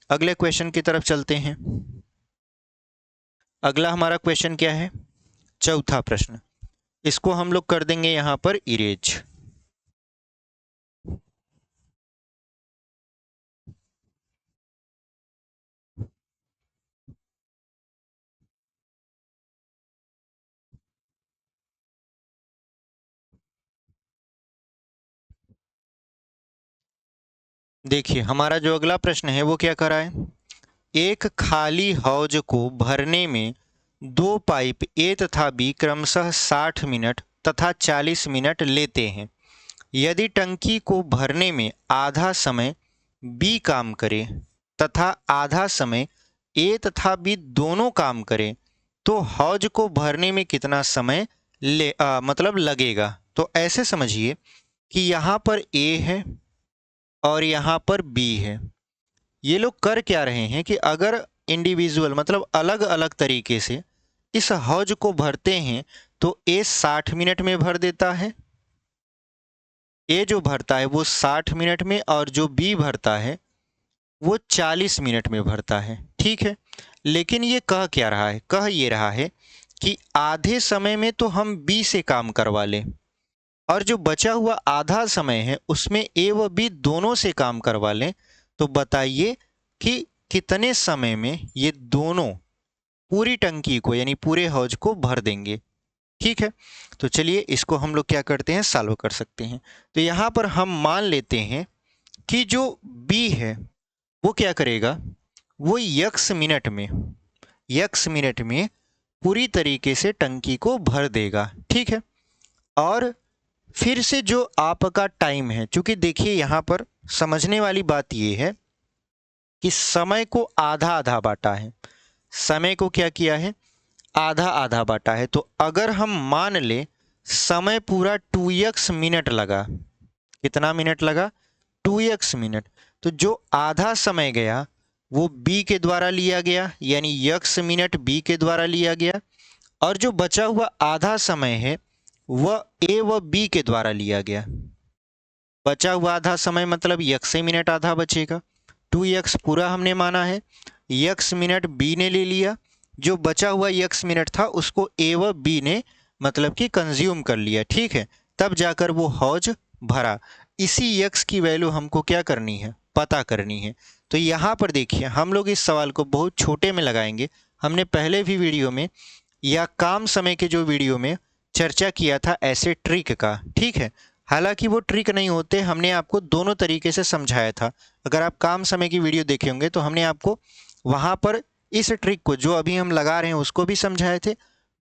अगले क्वेश्चन की तरफ चलते हैं। अगला हमारा क्वेश्चन क्या है, चौथा प्रश्न। इसको हम लोग कर देंगे यहाँ पर इरेज। देखिए हमारा जो अगला प्रश्न है वो क्या करा है, एक खाली हौज को भरने में 2 पाइप ए तथा बी क्रमशः 60 मिनट तथा 40 मिनट लेते हैं। यदि टंकी को भरने में आधा समय बी काम करे तथा आधा समय ए तथा बी दोनों काम करें तो हौज को भरने में कितना समय मतलब लगेगा। तो ऐसे समझिए कि यहाँ पर ए है और यहाँ पर बी है। ये लोग कर क्या रहे हैं कि अगर इंडिविजुअल मतलब अलग अलग तरीके से इस हौज को भरते हैं तो ए 60 मिनट में भर देता है, ए जो भरता है वो 60 मिनट में, और जो बी भरता है वो 40 मिनट में भरता है। ठीक है, लेकिन ये कह क्या रहा है, कह ये रहा है कि आधे समय में तो हम बी से काम करवा लें और जो बचा हुआ आधा समय है उसमें ए व बी दोनों से काम करवा लें। तो बताइए कि कितने समय में ये दोनों पूरी टंकी को यानी पूरे हौज को भर देंगे। ठीक है, तो चलिए इसको हम लोग क्या करते हैं, सॉल्व कर सकते हैं। तो यहाँ पर हम मान लेते हैं कि जो बी है वो क्या करेगा, वो यक्स मिनट में पूरी तरीके से टंकी को भर देगा। ठीक है, और फिर से जो आपका टाइम है, चूंकि देखिए यहाँ पर समझने वाली बात ये है कि समय को आधा आधा बांटा है, समय को क्या किया है, आधा आधा बांटा है। तो अगर हम मान ले समय पूरा 2x मिनट लगा, कितना मिनट लगा, 2x मिनट, तो जो आधा समय गया वो b के द्वारा लिया गया, यानी x मिनट b के द्वारा लिया गया, और जो बचा हुआ आधा समय है वह a व b के द्वारा लिया गया। बचा हुआ आधा समय मतलब x मिनट आधा बचेगा, 2x पूरा हमने माना है, x मिनट b ने ले लिया, जो बचा हुआ x मिनट था उसको a व b ने मतलब कि कंज्यूम कर लिया। ठीक है, तब जाकर वो हौज भरा। इसी x की वैल्यू हमको क्या करनी है, पता करनी है। तो यहाँ पर देखिए हम लोग इस सवाल को बहुत छोटे में लगाएंगे। हमने पहले भी वीडियो में या काम समय के जो वीडियो में चर्चा किया था ऐसे ट्रिक का। ठीक है, हालांकि वो ट्रिक नहीं होते, हमने आपको दोनों तरीके से समझाया था। अगर आप काम समय की वीडियो देखे होंगे तो हमने आपको वहाँ पर इस ट्रिक को जो अभी हम लगा रहे हैं उसको भी समझाए थे,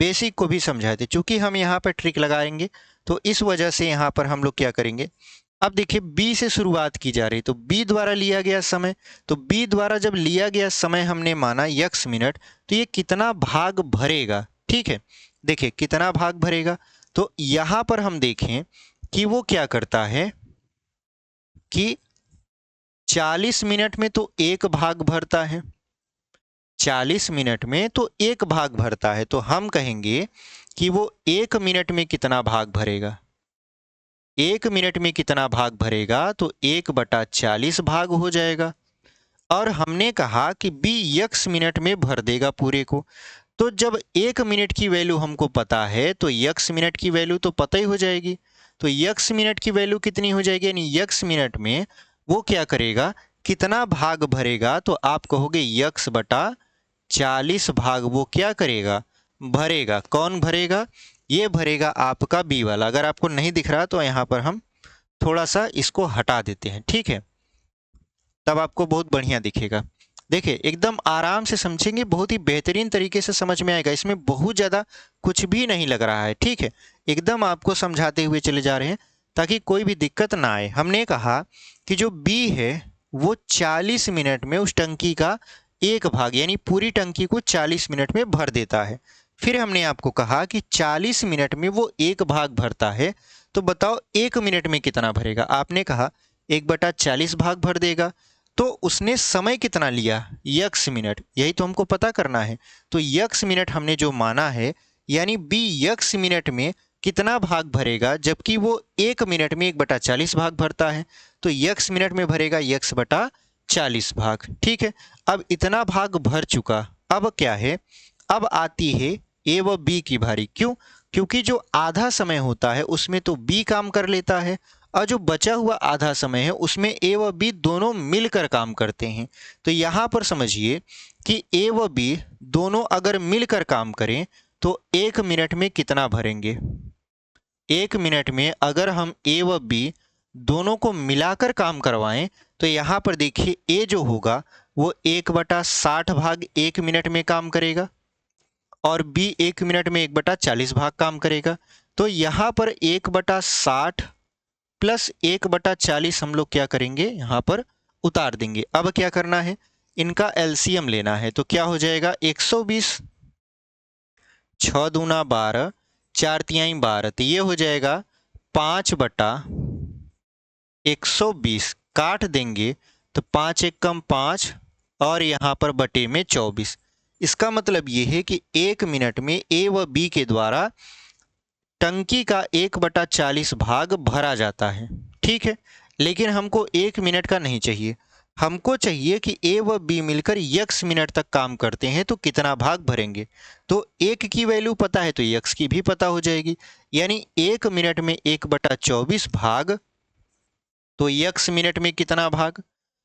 बेसिक को भी समझाए थे। चूंकि हम यहाँ पर ट्रिक लगाएंगे तो इस वजह से यहाँ पर हम लोग क्या करेंगे, अब देखिए बी से शुरुआत की जा रही, तो बी द्वारा लिया गया समय, तो बी द्वारा जब लिया गया समय हमने माना x मिनट, तो ये कितना भाग भरेगा। ठीक है, देखिए कितना भाग भरेगा, तो यहाँ पर हम देखें कि वो क्या करता है कि 40 मिनट में तो एक भाग भरता है, 40 मिनट में तो एक भाग भरता है, तो हम कहेंगे कि वो 1 मिनट में कितना भाग भरेगा, 1 मिनट में कितना भाग भरेगा, तो 1/40 भाग हो जाएगा। और हमने कहा कि b x मिनट में भर देगा पूरे को, तो जब 1 मिनट की वैल्यू हमको पता है तो x मिनट की वैल्यू तो पता ही हो जाएगी। तो x मिनट की वैल्यू कितनी हो जाएगी, यानी x मिनट में वो क्या करेगा, कितना भाग भरेगा, तो आप कहोगे x/40 भाग वो क्या करेगा, भरेगा। कौन भरेगा, ये भरेगा आपका बी वाला। अगर आपको नहीं दिख रहा तो यहाँ पर हम थोड़ा सा इसको हटा देते हैं। ठीक है, तब आपको बहुत बढ़िया दिखेगा। देखिए एकदम आराम से समझेंगे, बहुत ही बेहतरीन तरीके से समझ में आएगा, इसमें बहुत ज़्यादा कुछ भी नहीं लग रहा है। ठीक है, एकदम आपको समझाते हुए चले जा रहे हैं ताकि कोई भी दिक्कत ना आए। हमने कहा कि जो बी है वो 40 मिनट में उस टंकी का एक भाग यानी पूरी टंकी को 40 मिनट में भर देता है। फिर हमने आपको कहा कि 40 मिनट में वो एक भाग भरता है, तो बताओ 1 मिनट में कितना भरेगा। आपने कहा 1/40 भाग भर देगा, तो उसने समय कितना लिया, x मिनट, यही तो हमको पता करना है। तो x मिनट हमने जो माना है, यानी b x मिनट में कितना भाग भरेगा, जबकि वो 1 मिनट में 1/40 भाग भरता है, तो x मिनट में भरेगा x/40 भाग। ठीक है, अब इतना भाग भर चुका, अब क्या है, अब आती है a व b की बारी। क्यों, क्योंकि जो आधा समय होता है उसमें तो b काम कर लेता है, और जो बचा हुआ आधा समय है उसमें ए व बी दोनों मिलकर काम करते हैं। तो यहाँ पर समझिए कि ए व बी दोनों अगर मिलकर काम करें तो 1 मिनट में कितना भरेंगे, 1 मिनट में अगर हम ए व बी दोनों को मिलाकर काम करवाएं तो यहाँ पर देखिए ए जो होगा वो 1/60 भाग 1 मिनट में काम करेगा, और बी 1 मिनट में 1/40 भाग काम करेगा। तो यहाँ पर 1/60 प्लस 1/40 हम लोग क्या करेंगे, यहाँ पर उतार देंगे। अब क्या करना है, इनका एलसीएम लेना है। तो क्या हो जाएगा 120, 6 दूना 12, 4 तिहाई 12, तो ये हो जाएगा 5/120। काट देंगे तो 5 एक कम 5 और यहाँ पर बटे में 24। इसका मतलब ये है कि 1 मिनट में ए व बी के द्वारा टंकी का 1/40 भाग भरा जाता है। ठीक है, लेकिन हमको 1 मिनट का नहीं चाहिए, हमको चाहिए कि ए व बी मिलकर x मिनट तक काम करते हैं तो कितना भाग भरेंगे। तो 1 की वैल्यू पता है तो x की भी पता हो जाएगी, यानी 1 मिनट में 1/24 भाग, तो x मिनट में कितना भाग।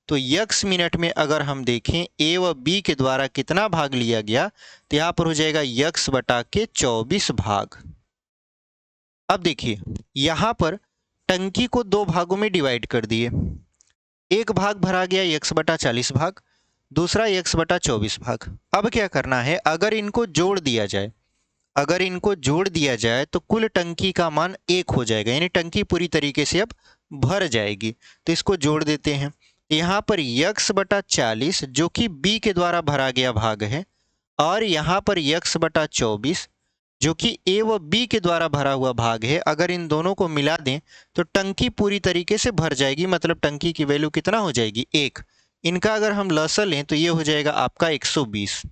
तो x मिनट में अगर हम देखें ए व बी के द्वारा कितना भाग लिया गया, तो यहाँ पर हो जाएगा x/24 भाग। अब देखिए यहाँ पर टंकी को 2 भागों में डिवाइड कर दिए, एक भाग भरा गया x/40 भाग, दूसरा x/24 भाग। अब क्या करना है, अगर इनको जोड़ दिया जाए, अगर इनको जोड़ दिया जाए तो कुल टंकी का मान 1 हो जाएगा, यानी टंकी पूरी तरीके से अब भर जाएगी। तो इसको जोड़ देते हैं, यहाँ पर x/40 जो कि b के द्वारा भरा गया भाग है, और यहाँ पर x/24 जो कि ए व बी के द्वारा भरा हुआ भाग है, अगर इन दोनों को मिला दें तो टंकी पूरी तरीके से भर जाएगी। मतलब टंकी की वैल्यू कितना हो जाएगी 1। इनका अगर हम लसा लें तो ये हो जाएगा आपका 120।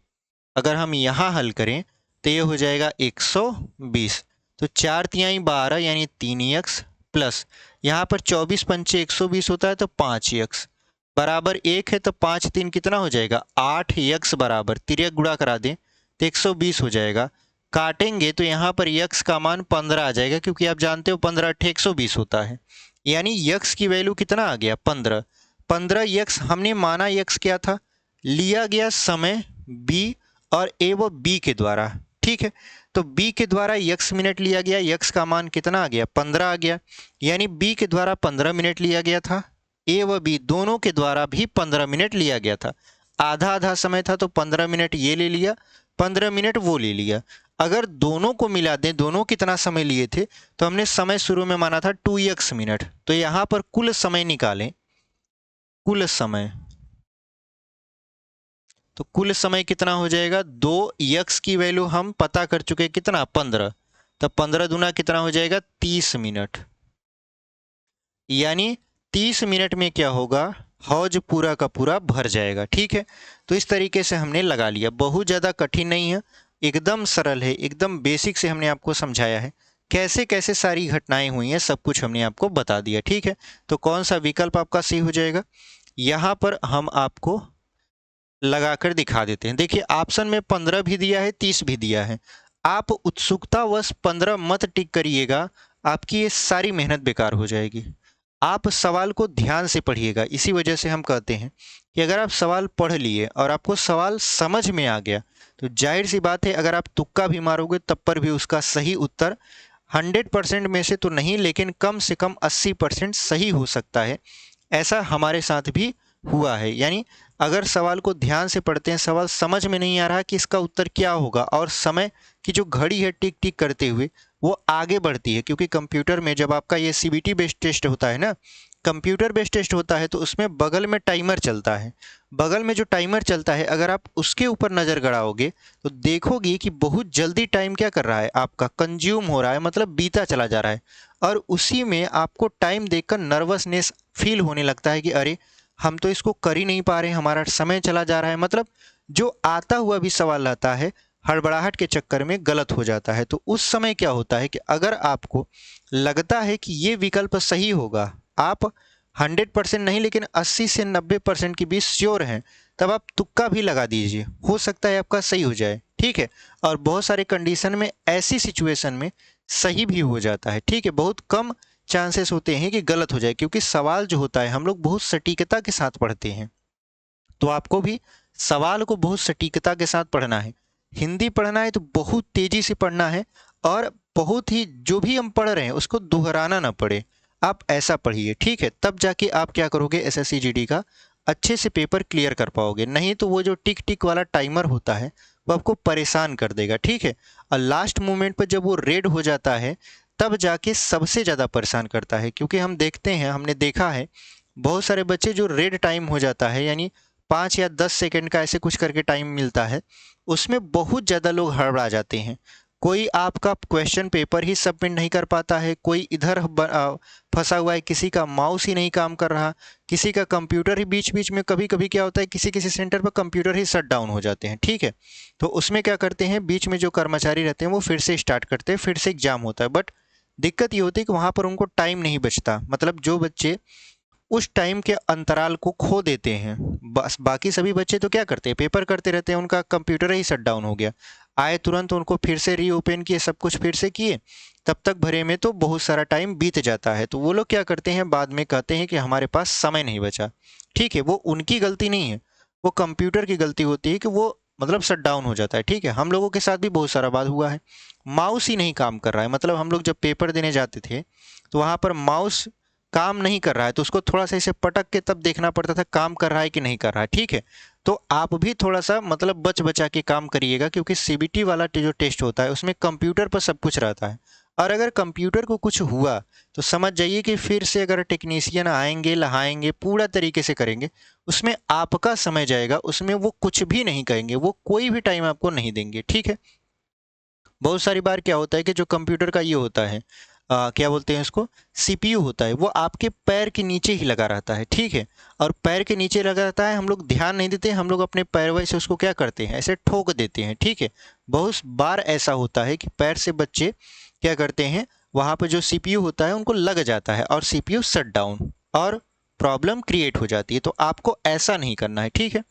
अगर हम यहाँ हल करें तो ये हो जाएगा 120। तो 4 तिहाई 12 यानी 3x प्लस यहाँ पर 24 पंचे 120 होता है तो 5x बराबर 1 है, तो 5 3 कितना हो जाएगा 8x बराबर तिर्यक गुणा करा दें तो 120 हो जाएगा। काटेंगे तो यहाँ पर x का मान 15 आ जाएगा, क्योंकि आप जानते हो 15 × 120 होता है, यानी x की वैल्यू कितना आ गया 15। 15x हमने माना x क्या था, लिया गया समय b और a व b के द्वारा। ठीक है, तो b के द्वारा x मिनट लिया गया, x का मान कितना आ गया 15 आ गया, यानी b के द्वारा 15 मिनट लिया गया था, a व b दोनों के द्वारा भी 15 मिनट लिया गया था। आधा आधा समय था तो 15 मिनट ये ले लिया, 15 मिनट वो ले लिया। अगर दोनों को मिला दें, दोनों कितना समय लिए थे, तो हमने समय शुरू में माना था 2x मिनट, तो यहाँ पर कुल समय निकालें, कुल समय, तो कुल समय कितना हो जाएगा 2x की वैल्यू हम पता कर चुके कितना 15, तो 15 दूना कितना हो जाएगा 30 मिनट, यानी 30 मिनट में क्या होगा हौज पूरा का पूरा भर जाएगा। ठीक है, तो इस तरीके से हमने लगा लिया, बहुत ज़्यादा कठिन नहीं है, एकदम सरल है, एकदम बेसिक से हमने आपको समझाया है, कैसे कैसे सारी घटनाएं हुई हैं सब कुछ हमने आपको बता दिया। ठीक है, तो कौन सा विकल्प आपका सही हो जाएगा, यहाँ पर हम आपको लगाकर दिखा देते हैं। देखिए ऑप्शन में 15 भी दिया है, 30 भी दिया है, आप उत्सुकतावश 15 मत टिक करिएगा, आपकी ये सारी मेहनत बेकार हो जाएगी। आप सवाल को ध्यान से पढ़िएगा, इसी वजह से हम कहते हैं कि अगर आप सवाल पढ़ लिए और आपको सवाल समझ में आ गया तो जाहिर सी बात है अगर आप तुक्का भी मारोगे तब पर भी उसका सही उत्तर 100% में से तो नहीं, लेकिन कम से कम 80% सही हो सकता है। ऐसा हमारे साथ भी हुआ है, यानी अगर सवाल को ध्यान से पढ़ते हैं, सवाल समझ में नहीं आ रहा कि इसका उत्तर क्या होगा, और समय की जो घड़ी है टिक टिक करते हुए वो आगे बढ़ती है, क्योंकि कंप्यूटर में जब आपका ये सीबीटी बेस्ड टेस्ट होता है ना, कंप्यूटर बेस्ड टेस्ट होता है, तो उसमें बगल में टाइमर चलता है, बगल में जो टाइमर चलता है अगर आप उसके ऊपर नज़र गड़ाओगे तो देखोगे कि बहुत जल्दी टाइम क्या कर रहा है आपका कंज्यूम हो रहा है, मतलब बीता चला जा रहा है, और उसी में आपको टाइम देखकर नर्वसनेस फील होने लगता है कि अरे हम तो इसको कर ही नहीं पा रहे, हमारा समय चला जा रहा है, मतलब जो आता हुआ भी सवाल रहता है हड़बड़ाहट के चक्कर में गलत हो जाता है। तो उस समय क्या होता है कि अगर आपको लगता है कि ये विकल्प सही होगा, आप 100% नहीं लेकिन 80 से 90% के बीच श्योर हैं, तब आप तुक्का भी लगा दीजिए, हो सकता है आपका सही हो जाए। ठीक है, और बहुत सारे कंडीशन में ऐसी सिचुएशन में सही भी हो जाता है। ठीक है, बहुत कम चांसेस होते हैं कि गलत हो जाए, क्योंकि सवाल जो होता है हम लोग बहुत सटीकता के साथ पढ़ते हैं, तो आपको भी सवाल को बहुत सटीकता के साथ पढ़ना है। हिंदी पढ़ना है तो बहुत तेजी से पढ़ना है, और बहुत ही जो भी हम पढ़ रहे हैं उसको दोहराना ना पड़े, आप ऐसा पढ़िए। ठीक है, तब जाके आप क्या करोगे एसएससी जीडी का अच्छे से पेपर क्लियर कर पाओगे, नहीं तो वो जो टिक टिक वाला टाइमर होता है वो आपको परेशान कर देगा। ठीक है, और लास्ट मोमेंट पर जब वो रेड हो जाता है तब जाके सबसे ज़्यादा परेशान करता है, क्योंकि हम देखते हैं, हमने देखा है बहुत सारे बच्चे जो रेड टाइम हो जाता है, यानी 5 या 10 सेकंड का ऐसे कुछ करके टाइम मिलता है, उसमें बहुत ज़्यादा लोग हड़बड़ा जाते हैं। कोई आपका क्वेश्चन पेपर ही सबमिट नहीं कर पाता है, कोई इधर फंसा हुआ है, किसी का माउस ही नहीं काम कर रहा, किसी का कंप्यूटर ही बीच बीच में, कभी कभी क्या होता है किसी किसी सेंटर पर कंप्यूटर ही शट डाउन हो जाते हैं। ठीक है, तो उसमें क्या करते हैं, बीच में जो कर्मचारी रहते हैं वो फिर से स्टार्ट करते हैं, फिर से एग्जाम होता है। बट दिक्कत ये होती है कि वहाँ पर उनको टाइम नहीं बचता, मतलब जो बच्चे उस टाइम के अंतराल को खो देते हैं, बस बाकी सभी बच्चे तो क्या करते हैं, पेपर करते रहते हैं, उनका कंप्यूटर ही शट डाउन हो गया, आए तुरंत उनको फिर से रीओपन किए, सब कुछ फिर से किए, तब तक भरे में तो बहुत सारा टाइम बीत जाता है। तो वो लोग क्या करते हैं, बाद में कहते हैं कि हमारे पास समय नहीं बचा। ठीक है, वो उनकी गलती नहीं है, वो कंप्यूटर की गलती होती है कि वो मतलब शट डाउन हो जाता है। ठीक है, हम लोगों के साथ भी बहुत सारा बात हुआ है, माउस ही नहीं काम कर रहा है, मतलब हम लोग जब पेपर देने जाते थे तो वहाँ पर माउस काम नहीं कर रहा है, तो उसको थोड़ा सा इसे पटक के तब देखना पड़ता था काम कर रहा है कि नहीं कर रहा है। ठीक है, तो आप भी थोड़ा सा मतलब बच बचा के काम करिएगा, क्योंकि सीबीटी वाला जो टेस्ट होता है उसमें कंप्यूटर पर सब कुछ रहता है, और अगर कंप्यूटर को कुछ हुआ तो समझ जाइए कि फिर से अगर टेक्नीशियन आएंगे, लहाएंगे, पूरा तरीके से करेंगे, उसमें आपका समय जाएगा, उसमें वो कुछ भी नहीं कहेंगे, वो कोई भी टाइम आपको नहीं देंगे। ठीक है, बहुत सारी बार क्या होता है कि जो कंप्यूटर का ये होता है, क्या बोलते हैं इसको, सीपीयू होता है, वो आपके पैर के नीचे ही लगा रहता है। ठीक है, और पैर के नीचे लगा रहता है, हम लोग ध्यान नहीं देते, हम लोग अपने पैरवाई से उसको क्या करते हैं, ऐसे ठोक देते हैं। ठीक है, बहुत बार ऐसा होता है कि पैर से बच्चे क्या करते हैं, वहाँ पर जो सीपीयू होता है उनको लग जाता है और सीपीयू शट डाउन और प्रॉब्लम क्रिएट हो जाती है। तो आपको ऐसा नहीं करना है। ठीक है,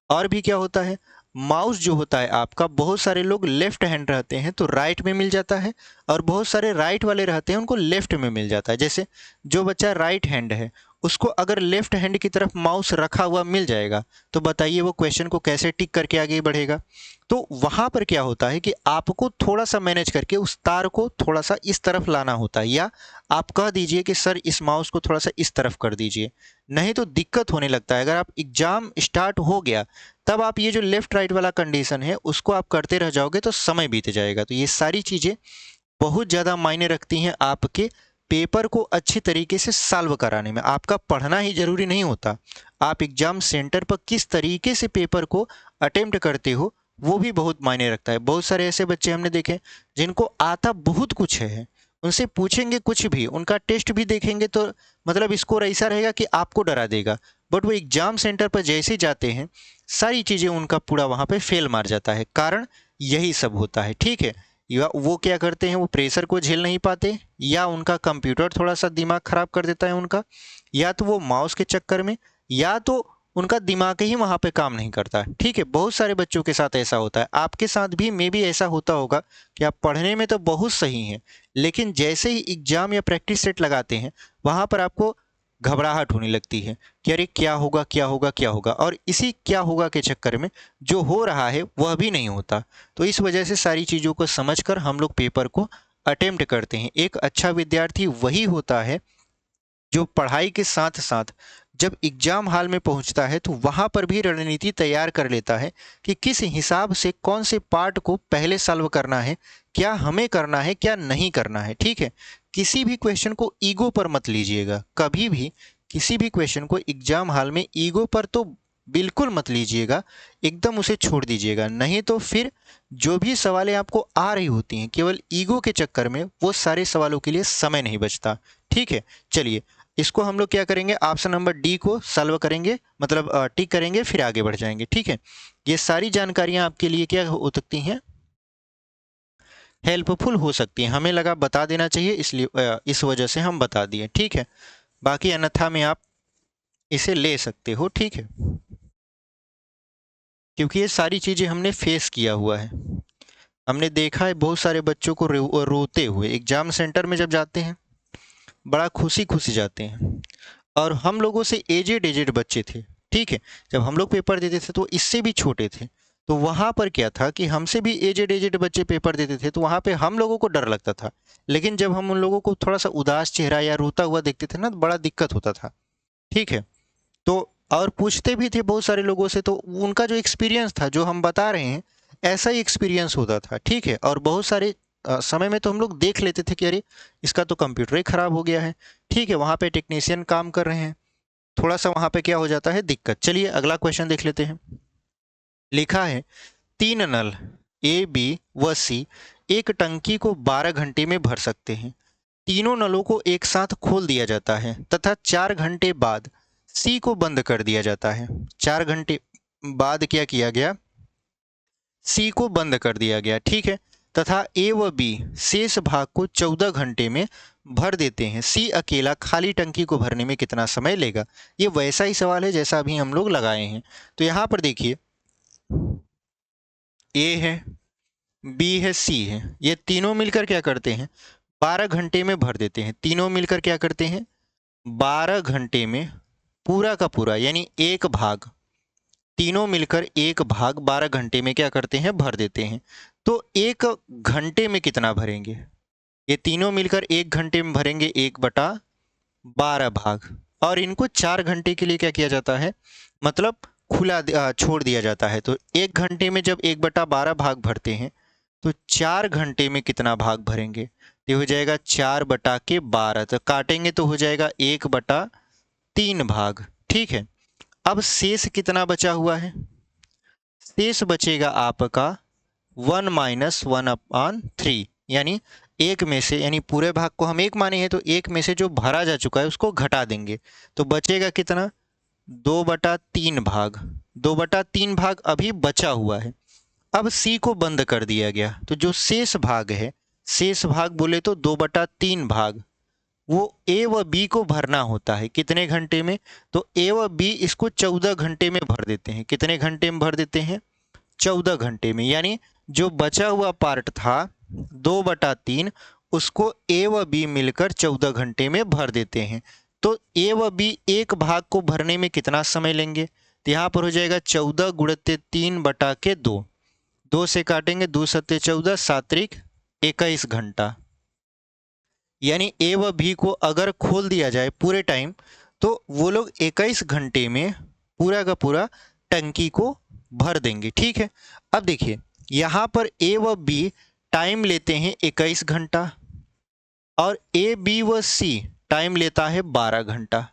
और भी क्या होता है, माउस जो होता है आपका, बहुत सारे लोग लेफ्ट हैंड रहते हैं तो राइट में मिल जाता है, और बहुत सारे राइट वाले रहते हैं उनको लेफ्ट में मिल जाता है। जैसे जो बच्चा राइट हैंड है उसको अगर लेफ्ट हैंड की तरफ माउस रखा हुआ मिल जाएगा, तो बताइए वो क्वेश्चन को कैसे टिक करके आगे बढ़ेगा। तो वहाँ पर क्या होता है कि आपको थोड़ा सा मैनेज करके उस तार को थोड़ा सा इस तरफ लाना होता है, या आप कह दीजिए कि सर इस माउस को थोड़ा सा इस तरफ कर दीजिए, नहीं तो दिक्कत होने लगता है। अगर आप एग्जाम स्टार्ट हो गया तब आप ये जो लेफ्ट राइट वाला कंडीशन है उसको आप करते रह जाओगे तो समय बीत जाएगा। तो ये सारी चीज़ें बहुत ज़्यादा मायने रखती हैं आपके पेपर को अच्छी तरीके से सॉल्व कराने में। आपका पढ़ना ही जरूरी नहीं होता, आप एग्जाम सेंटर पर किस तरीके से पेपर को अटेम्प्ट करते हो वो भी बहुत मायने रखता है। बहुत सारे ऐसे बच्चे हमने देखे जिनको आता बहुत कुछ है, उनसे पूछेंगे कुछ भी, उनका टेस्ट भी देखेंगे तो मतलब स्कोर ऐसा रहेगा कि आपको डरा देगा, बट वो एग्जाम सेंटर पर जैसे ही जाते हैं सारी चीज़ें उनका पूरा वहाँ पे फेल मार जाता है। कारण यही सब होता है। ठीक है, या वो क्या करते हैं, वो प्रेशर को झेल नहीं पाते, या उनका कंप्यूटर थोड़ा सा दिमाग खराब कर देता है उनका, या तो वो माउस के चक्कर में, या तो उनका दिमाग ही वहाँ पे काम नहीं करता है। ठीक है, बहुत सारे बच्चों के साथ ऐसा होता है, आपके साथ भी मे भी ऐसा होता होगा कि आप पढ़ने में तो बहुत सही हैं, लेकिन जैसे ही एग्जाम या प्रैक्टिस सेट लगाते हैं वहाँ पर आपको घबराहट होने लगती है कि अरे क्या होगा क्या होगा क्या होगा, और इसी क्या होगा के चक्कर में जो हो रहा है वह भी नहीं होता। तो इस वजह से सारी चीज़ों को समझकर हम लोग पेपर को अटेम्प्ट करते हैं। एक अच्छा विद्यार्थी वही होता है जो पढ़ाई के साथ साथ जब एग्जाम हॉल में पहुंचता है तो वहां पर भी रणनीति तैयार कर लेता है कि किस हिसाब से कौन से पार्ट को पहले सॉल्व करना है, क्या हमें करना है क्या नहीं करना है। ठीक है, किसी भी क्वेश्चन को ईगो पर मत लीजिएगा, कभी भी किसी भी क्वेश्चन को एग्जाम हॉल में ईगो पर तो बिल्कुल मत लीजिएगा, एकदम उसे छोड़ दीजिएगा, नहीं तो फिर जो भी सवालें आपको आ रही होती हैं केवल ईगो के चक्कर में वो सारे सवालों के लिए समय नहीं बचता। ठीक है, चलिए इसको हम लोग क्या करेंगे, ऑप्शन नंबर डी को सॉल्व करेंगे, मतलब टिक करेंगे, फिर आगे बढ़ जाएंगे। ठीक है, ये सारी जानकारियां आपके लिए क्या हो सकती हैं, हेल्पफुल हो सकती हैं, हमें लगा बता देना चाहिए इसलिए इस वजह से हम बता दिए। ठीक है, बाकी अन्यथा में आप इसे ले सकते हो। ठीक है, क्योंकि ये सारी चीज़ें हमने फेस किया हुआ है, हमने देखा है बहुत सारे बच्चों को रोते हुए एग्जाम सेंटर में जब जाते हैं, बड़ा खुशी खुशी जाते हैं, और हम लोगों से एजेड एजेड बच्चे थे। ठीक है, जब हम लोग पेपर देते थे तो इससे भी छोटे थे, तो वहाँ पर क्या था कि हमसे भी एजेड एजेड बच्चे पेपर देते थे तो वहाँ पे हम लोगों को डर लगता था, लेकिन जब हम उन लोगों को थोड़ा सा उदास चेहरा या रोता हुआ देखते थे ना तो बड़ा दिक्कत होता था। ठीक है, तो और पूछते भी थे बहुत सारे लोगों से, तो उनका जो एक्सपीरियंस था जो हम बता रहे हैं ऐसा ही एक्सपीरियंस होता था। ठीक है, और बहुत सारे समय में तो हम लोग देख लेते थे कि अरे इसका तो कंप्यूटर ही ख़राब हो गया है। ठीक है, वहाँ पे टेक्नीशियन काम कर रहे हैं, थोड़ा सा वहां पे क्या हो जाता है, दिक्कत। चलिए अगला क्वेश्चन देख लेते हैं। लिखा है 3 नल ए, बी व सी एक टंकी को 12 घंटे में भर सकते हैं। तीनों नलों को एक साथ खोल दिया जाता है तथा 4 घंटे बाद सी को बंद कर दिया जाता है। 4 घंटे बाद क्या किया गया, सी को बंद कर दिया गया, ठीक है। तथा ए व बी शेष भाग को 14 घंटे में भर देते हैं। सी अकेला खाली टंकी को भरने में कितना समय लेगा। ये वैसा ही सवाल है जैसा अभी हम लोग लगाए हैं। तो यहाँ पर देखिए, ए है, बी है, सी है, ये तीनों मिलकर क्या करते हैं, 12 घंटे में भर देते हैं। तीनों मिलकर क्या करते हैं, 12 घंटे में पूरा का पूरा यानी एक भाग, तीनों मिलकर एक भाग 12 घंटे में क्या करते हैं, भर देते हैं। तो एक घंटे में कितना भरेंगे, ये तीनों मिलकर एक घंटे में भरेंगे 1/12 भाग, और इनको 4 घंटे के लिए क्या किया जाता है, मतलब खुला छोड़ दिया जाता है। तो एक घंटे में जब 1/12 भाग भरते हैं तो 4 घंटे में कितना भाग भरेंगे, ये हो जाएगा 4/12। तो काटेंगे तो हो जाएगा 1/3 भाग, ठीक है। अब शेष कितना बचा हुआ है, शेष बचेगा आपका 1-1/3, यानी एक में से, यानी पूरे भाग को हम एक माने हैं तो एक में से जो भरा जा चुका है उसको घटा देंगे तो बचेगा कितना, 2/3 भाग। 2/3 भाग अभी बचा हुआ है। अब सी को बंद कर दिया गया तो जो शेष भाग है, शेष भाग बोले तो 2/3 भाग, वो ए व बी को भरना होता है कितने घंटे में, तो ए व बी इसको 14 घंटे में भर देते हैं। कितने घंटे में भर देते हैं, 14 घंटे में। यानी जो बचा हुआ पार्ट था 2/3, उसको ए व बी मिलकर 14 घंटे में भर देते हैं। तो ए व बी एक भाग को भरने में कितना समय लेंगे, तो यहाँ पर हो जाएगा 14 गुणित 3/2, 2 से काटेंगे, 2 सत्ते 14, 7 21 घंटा। यानी ए व बी को अगर खोल दिया जाए पूरे टाइम तो वो लोग 21 घंटे में पूरा का पूरा टंकी को भर देंगे, ठीक है। अब देखिए यहाँ पर ए व बी टाइम लेते हैं 21 घंटा और ए बी व सी टाइम लेता है 12 घंटा।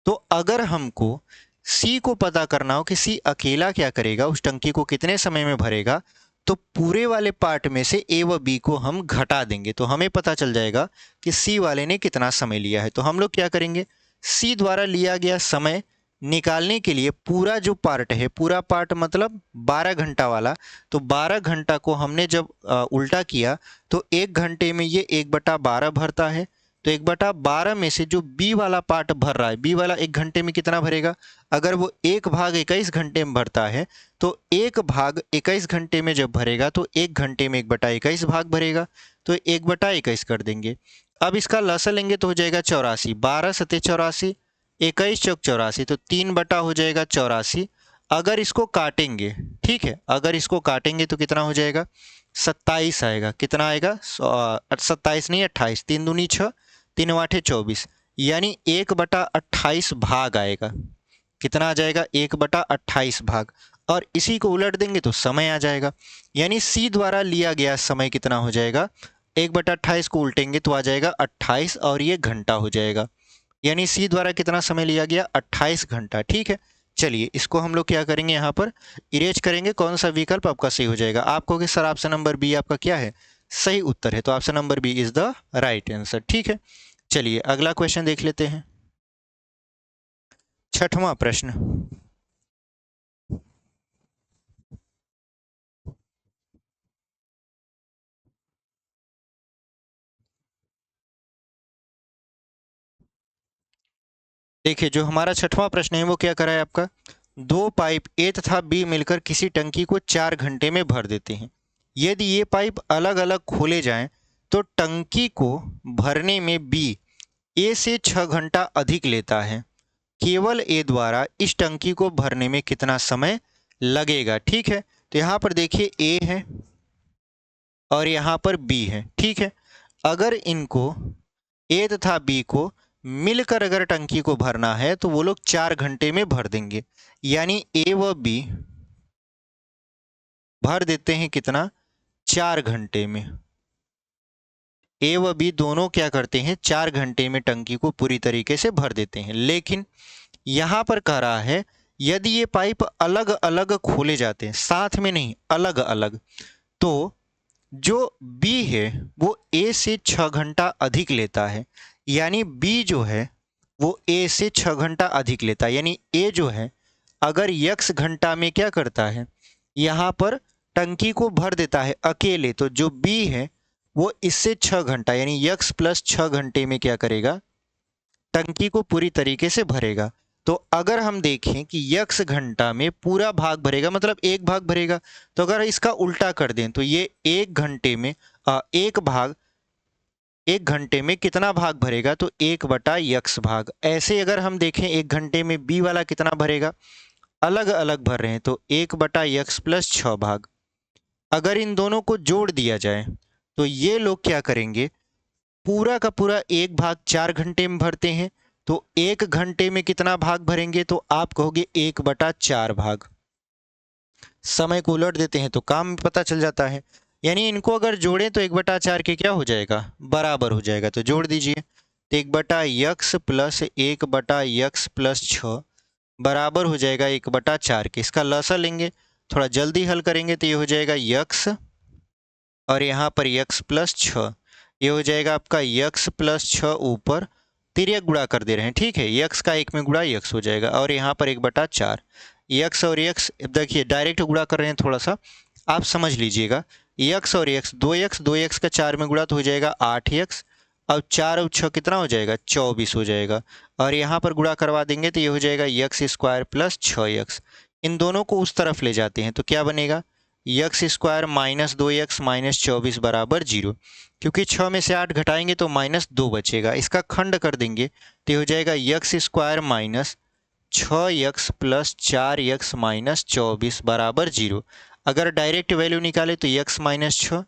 तो अगर हमको सी को पता करना हो कि सी अकेला क्या करेगा, उस टंकी को कितने समय में भरेगा, तो पूरे वाले पार्ट में से ए व बी को हम घटा देंगे तो हमें पता चल जाएगा कि सी वाले ने कितना समय लिया है। तो हम लोग क्या करेंगे, सी द्वारा लिया गया समय निकालने के लिए पूरा जो पार्ट है, पूरा पार्ट मतलब 12 घंटा वाला, तो 12 घंटा को हमने जब उल्टा किया तो एक घंटे में ये 1/12 भरता है। तो 1/12 में से जो बी वाला पार्ट भर रहा है, बी वाला एक घंटे में कितना भरेगा, अगर वो एक भाग 21 घंटे में भरता है तो एक भाग 21 घंटे में जब भरेगा तो एक घंटे में 1/21 भाग भरेगा, तो 1/21 कर देंगे। अब इसका लसा लेंगे तो हो जाएगा 84, 12 सत्ते 84, 21 चौक 84, तो 3 हो जाएगा 84। अगर इसको काटेंगे, ठीक है, अगर इसको काटेंगे तो कितना हो जाएगा, 27 आएगा। कितना आएगा, 27 नहीं 28, 3 दूनी 6, 3 आठे 24, यानी 1/28 भाग आएगा। कितना आ जाएगा, 1/28 भाग। और इसी को उलट देंगे तो समय आ जाएगा, यानी सी द्वारा लिया गया समय कितना हो जाएगा, 1/28 को उल्टेंगे तो आ जाएगा 28 और ये घंटा हो जाएगा। यानी सी द्वारा कितना समय लिया गया, 28 घंटा, ठीक है। चलिए इसको हम लोग क्या करेंगे, यहाँ पर इरेज करेंगे, कौन सा विकल्प आपका सही हो जाएगा। आपको कि सर ऑप्शन नंबर बी आपका क्या है, सही उत्तर है, तो option number B is the right answer, ठीक है। चलिए अगला क्वेश्चन देख लेते हैं। 6वां प्रश्न, देखिए जो हमारा 6वां प्रश्न है वो क्या करा है आपका, दो पाइप ए तथा बी मिलकर किसी टंकी को 4 घंटे में भर देते हैं। यदि ये पाइप अलग अलग खोले जाएं तो टंकी को भरने में बी ए से 6 घंटा अधिक लेता है। केवल ए द्वारा इस टंकी को भरने में कितना समय लगेगा, ठीक है। तो यहाँ पर देखिए ए है और यहाँ पर बी है, ठीक है। अगर इनको ए तथा बी को मिलकर अगर टंकी को भरना है तो वो लोग 4 घंटे में भर देंगे, यानी ए व बी भर देते हैं कितना, 4 घंटे में। ए व बी दोनों क्या करते हैं, 4 घंटे में टंकी को पूरी तरीके से भर देते हैं। लेकिन यहाँ पर कह रहा है यदि ये पाइप अलग अलग खोले जाते हैं, साथ में नहीं, अलग अलग, तो जो B है वो A से 6 घंटा अधिक लेता है। यानी B जो है वो A से 6 घंटा अधिक लेता है। यानी A जो है अगर x घंटा में क्या करता है, यहाँ पर टंकी को भर देता है अकेले, तो जो B है वो इससे 6 घंटा यानी x प्लस 6 घंटे में क्या करेगा, टंकी को पूरी तरीके से भरेगा। तो अगर हम देखें कि x घंटा में पूरा भाग भरेगा, मतलब एक भाग भरेगा, तो अगर इसका उल्टा कर दें तो ये एक घंटे में एक घंटे में कितना भाग भरेगा, तो 1/x भाग। ऐसे अगर हम देखें एक घंटे में B वाला कितना भरेगा, अलग अलग भर रहे हैं, तो 1/x प्लस 6 भाग। अगर इन दोनों को जोड़ दिया जाए तो ये लोग क्या करेंगे, पूरा का पूरा एक भाग 4 घंटे में भरते हैं, तो एक घंटे में कितना भाग भरेंगे, तो आप कहोगे 1/4 भाग। समय को उलट देते हैं तो काम पता चल जाता है। यानी इनको अगर जोड़ें तो 1/4 के क्या हो जाएगा, बराबर हो जाएगा। तो जोड़ दीजिए, तो 1/x प्लस 1/x प्लस 6 बराबर हो जाएगा 1/4 के। इसका लसा लेंगे, थोड़ा जल्दी हल करेंगे तो ये हो जाएगा x, और यहाँ पर x प्लस 6, ये हो जाएगा आपका x प्लस 6 ऊपर तिर्यक गुणा कर दे रहे हैं, ठीक है, x का एक में गुणा x हो जाएगा, और यहाँ पर 1/4 x और x, देखिए डायरेक्ट गुणा कर रहे हैं, थोड़ा सा आप समझ लीजिएगा। x और x 2x का 4 में गुणा तो हो जाएगा 8x, अब 4 और 6 कितना हो जाएगा, 24 हो जाएगा, और यहाँ पर गुणा करवा देंगे तो ये हो जाएगा x² प्लस 6x। इन दोनों को उस तरफ ले जाते हैं तो क्या बनेगा, x² माइनस 2x माइनस 24 बराबर 0, क्योंकि 6 में से 8 घटाएंगे तो -2 बचेगा। इसका खंड कर देंगे तो ये हो जाएगा x² minus 6x plus 4x minus 24 बराबर 0। अगर डायरेक्ट वैल्यू निकाले तो x माइनस 6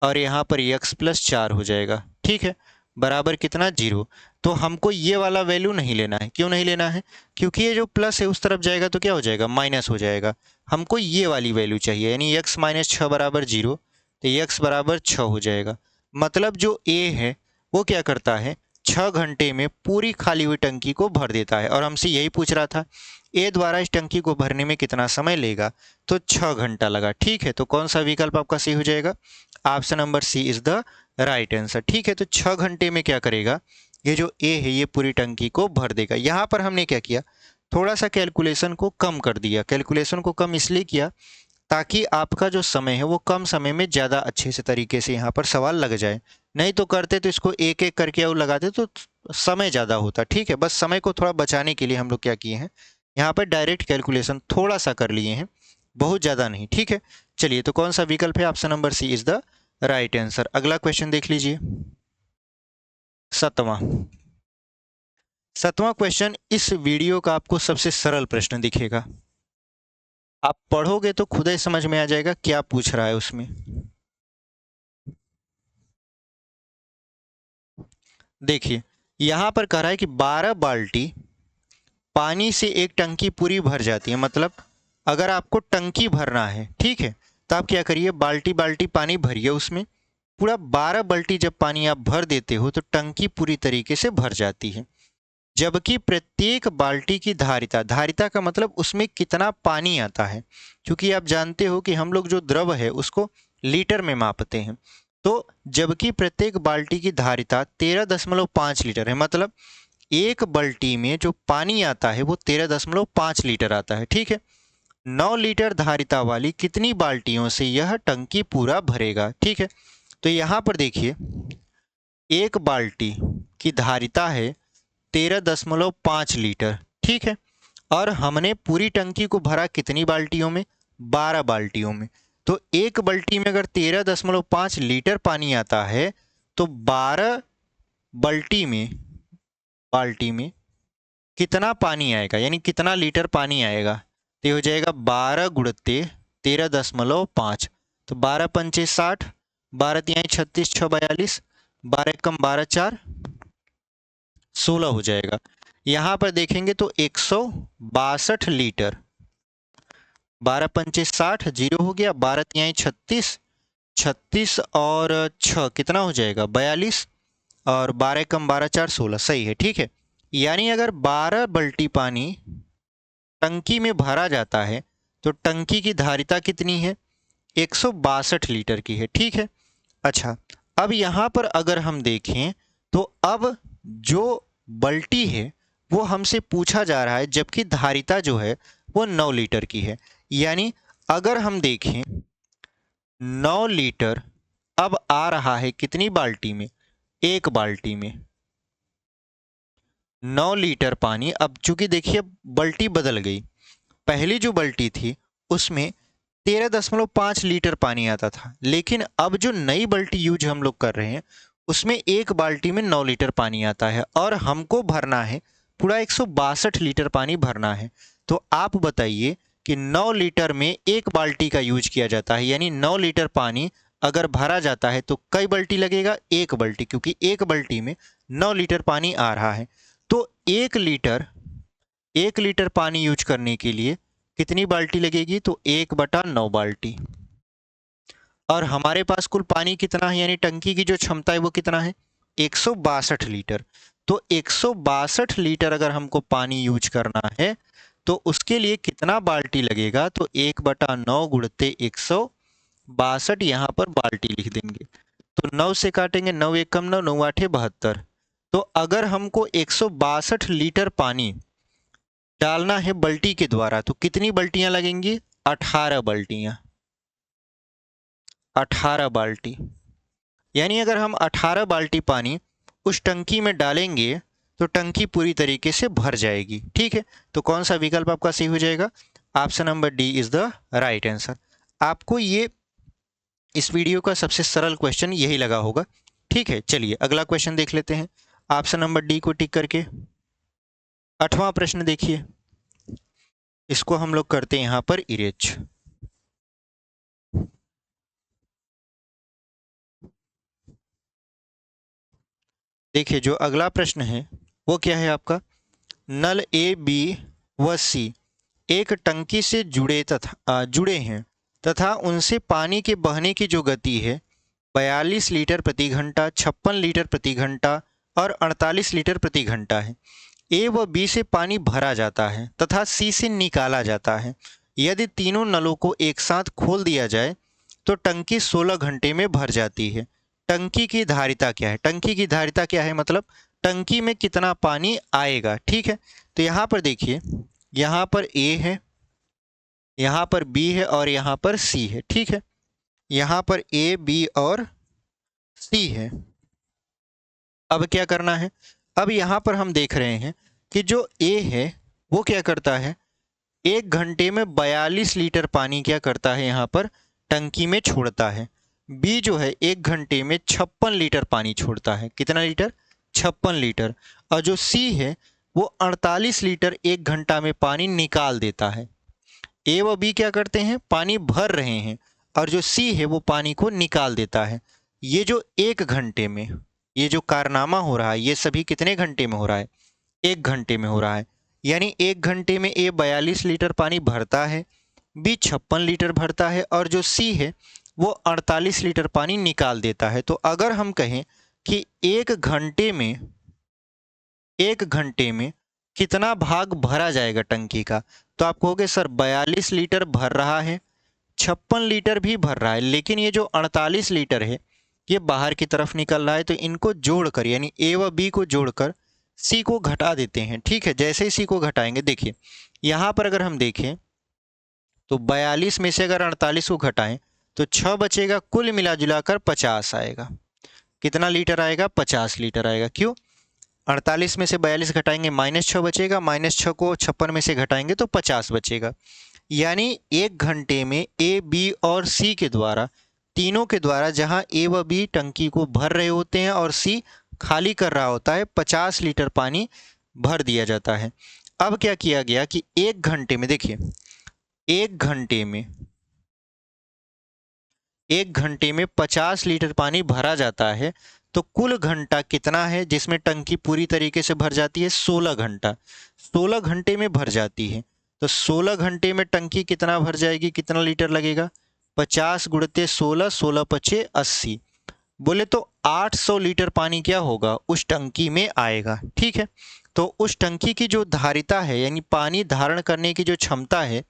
और यहाँ पर x प्लस 4 हो जाएगा, ठीक है, बराबर कितना, 0। तो हमको ये वाला वैल्यू नहीं लेना है। क्यों नहीं लेना है, क्योंकि ये जो प्लस है उस तरफ जाएगा तो क्या हो जाएगा, माइनस हो जाएगा। हमको ये वाली वैल्यू चाहिए, यानी x माइनस 6 बराबर 0, तो x बराबर 6 हो जाएगा। मतलब जो A है वो क्या करता है, 6 घंटे में पूरी खाली हुई टंकी को भर देता है। और हमसे यही पूछ रहा था A द्वारा इस टंकी को भरने में कितना समय लेगा, तो 6 घंटा लगा, ठीक है। तो कौन सा विकल्प आपका सही हो जाएगा, option number C is the right answer, ठीक है। तो 6 घंटे में क्या करेगा, ये जो A है ये पूरी टंकी को भर देगा। यहाँ पर हमने क्या किया, थोड़ा सा कैलकुलेशन को कम कर दिया। कैलकुलेशन को कम इसलिए किया ताकि आपका जो समय है वो कम समय में ज़्यादा अच्छे से तरीके से यहाँ पर सवाल लग जाए। नहीं तो करते तो इसको एक एक करके और लगाते तो समय ज़्यादा होता, ठीक है। बस समय को थोड़ा बचाने के लिए हम लोग क्या किए हैं, यहाँ पर डायरेक्ट कैलकुलेशन थोड़ा सा कर लिए हैं, बहुत ज़्यादा नहीं, ठीक है। चलिए, तो कौन सा विकल्प है, option number C is the right answer. अगला क्वेश्चन देख लीजिए, 7वां क्वेश्चन। इस वीडियो का आपको सबसे सरल प्रश्न दिखेगा, आप पढ़ोगे तो खुद ही समझ में आ जाएगा क्या पूछ रहा है उसमें। देखिए, यहां पर कह रहा है कि 12 बाल्टी पानी से एक टंकी पूरी भर जाती है। मतलब अगर आपको टंकी भरना है, ठीक है, तो आप क्या करिए, बाल्टी बाल्टी पानी भरिए उसमें। पूरा 12 बाल्टी जब पानी आप भर देते हो तो टंकी पूरी तरीके से भर जाती है। जबकि प्रत्येक बाल्टी की धारिता, धारिता का मतलब उसमें कितना पानी आता है, क्योंकि आप जानते हो कि हम लोग जो द्रव है उसको लीटर में मापते हैं। तो जबकि प्रत्येक बाल्टी की धारिता 13.5 लीटर है, मतलब एक बाल्टी में जो पानी आता है वो 13.5 लीटर आता है, ठीक है। 9 लीटर धारिता वाली कितनी बाल्टियों से यह टंकी पूरा भरेगा, ठीक है। तो यहाँ पर देखिए, एक बाल्टी की धारिता है 13.5 लीटर, ठीक है, और हमने पूरी टंकी को भरा कितनी बाल्टियों में, 12 बाल्टियों में। तो एक बाल्टी में अगर 13.5 लीटर पानी आता है तो 12 बाल्टी में कितना पानी आएगा, यानी कितना लीटर पानी आएगा, तो ये हो जाएगा 12 गुणित 13.5। तो 12 पंचे 60, 12 तिहाई 36, 6 42, 12 कम 12 4 16 हो जाएगा। यहाँ पर देखेंगे तो 162 लीटर, 12 पंचे 60, 0 हो गया, 12 तिहाई 36, 36 और 6 कितना हो जाएगा, 42, और 12 कम 12 4 16, सही है, ठीक है। यानी अगर 12 बाल्टी पानी टंकी में भरा जाता है तो टंकी की धारिता कितनी है? 162 लीटर की है। ठीक है। अच्छा, अब यहाँ पर अगर हम देखें तो अब जो बाल्टी है वो हमसे पूछा जा रहा है, जबकि धारिता जो है वो 9 लीटर की है। यानी अगर हम देखें 9 लीटर अब आ रहा है कितनी बाल्टी में? एक बाल्टी में 9 लीटर पानी। अब चूंकि देखिए बाल्टी बदल गई, पहली जो बाल्टी थी उसमें 13.5 लीटर पानी आता था, लेकिन अब जो नई बाल्टी यूज हम लोग कर रहे हैं उसमें एक बाल्टी में 9 लीटर पानी आता है और हमको भरना है पूरा 162 लीटर पानी भरना है। तो आप बताइए कि 9 लीटर में एक बाल्टी का यूज किया जाता है, यानी 9 लीटर पानी अगर भरा जाता है तो कई बाल्टी लगेगा? एक बाल्टी, क्योंकि एक बाल्टी में 9 लीटर पानी आ रहा है। तो एक लीटर पानी यूज करने के लिए कितनी बाल्टी लगेगी? तो 1/9 बाल्टी। और हमारे पास कुल पानी कितना है, यानी टंकी की जो क्षमता है वो कितना है? 162 लीटर। तो 162 लीटर अगर हमको पानी यूज करना है तो उसके लिए कितना बाल्टी लगेगा? तो 1/9 गुणते 162, यहाँ पर बाल्टी लिख देंगे। तो 9 से काटेंगे, 9 एकम 9, 9 आठे 72। तो अगर हमको 162 लीटर पानी डालना है बाल्टी के द्वारा तो कितनी बाल्टियां लगेंगी? 18 बाल्टियां। 18 बाल्टी, यानी अगर हम 18 बाल्टी पानी उस टंकी में डालेंगे तो टंकी पूरी तरीके से भर जाएगी। ठीक है। तो कौन सा विकल्प आपका सही हो जाएगा? Option number D is the right answer. आपको ये इस वीडियो का सबसे सरल क्वेश्चन यही लगा होगा। ठीक है, चलिए अगला क्वेश्चन देख लेते हैं। ऑप्शन नंबर डी को टिक करके 8वां प्रश्न देखिए। इसको हम लोग करते हैं यहाँ पर इरेज। देखिए जो अगला प्रश्न है वो क्या है आपका? नल ए, बी व सी एक टंकी से जुड़े हैं तथा उनसे पानी के बहने की जो गति है 42 लीटर प्रति घंटा, 56 लीटर प्रति घंटा और 48 लीटर प्रति घंटा है। ए व बी से पानी भरा जाता है तथा सी से निकाला जाता है। यदि तीनों नलों को एक साथ खोल दिया जाए तो टंकी 16 घंटे में भर जाती है। टंकी की धारिता क्या है? टंकी की धारिता क्या है मतलब टंकी में कितना पानी आएगा। ठीक है। तो यहाँ पर देखिए, यहाँ पर ए है, यहाँ पर बी है और यहाँ पर सी है। ठीक है। यहाँ पर ए, बी और सी है। अब क्या करना है? अब यहाँ पर हम देख रहे हैं कि जो ए है वो क्या करता है? एक घंटे में 42 लीटर पानी क्या करता है यहाँ पर टंकी में छोड़ता है। बी जो है एक घंटे में 56 लीटर पानी छोड़ता है। कितना लीटर? 56 लीटर। और जो सी है वो 48 लीटर एक घंटा में पानी निकाल देता है। ए व बी क्या करते हैं? पानी भर रहे हैं और जो सी है वो पानी को निकाल देता है। ये जो एक घंटे में ये जो कारनामा हो रहा है ये सभी कितने घंटे में हो रहा है? एक घंटे में हो रहा है। यानी एक घंटे में ए 42 लीटर पानी भरता है, बी 56 लीटर भरता है और जो सी है वो 48 लीटर पानी निकाल देता है। तो अगर हम कहें कि एक घंटे में कितना भाग भरा जाएगा टंकी का, तो आप कहोगे सर 42 लीटर भर रहा है, 56 लीटर भी भर रहा है, लेकिन ये जो 48 लीटर है ये बाहर की तरफ निकल रहा है। तो इनको जोड़कर यानी ए व बी को जोड़कर सी को घटा देते हैं। ठीक है। जैसे ही सी को घटाएंगे, देखिए यहाँ पर अगर हम देखें तो 42 में से अगर 48 को घटाएं तो 6 बचेगा, कुल मिला जुलाकर 50 आएगा। कितना लीटर आएगा? 50 लीटर आएगा। क्यों? 48 में से 42 घटाएंगे -6 बचेगा, -6 को 56 में से घटाएंगे तो 50 बचेगा। यानी एक घंटे में ए, बी और सी के द्वारा, तीनों के द्वारा, जहां ए व बी टंकी को भर रहे होते हैं और सी खाली कर रहा होता है, 50 लीटर पानी भर दिया जाता है। अब क्या किया गया कि एक घंटे में, देखिए एक घंटे में 50 लीटर पानी भरा जाता है। तो कुल घंटा कितना है जिसमें टंकी पूरी तरीके से भर जाती है? 16 घंटा। 16 घंटे में भर जाती है। तो 16 घंटे में टंकी कितना भर जाएगी? कितना लीटर लगेगा? 50 गुणते 16, 16 पचे 80, बोले तो 800 लीटर पानी क्या होगा उस टंकी में आएगा। ठीक है, तो उस टंकी की जो धारिता है यानी पानी धारण करने की जो क्षमता है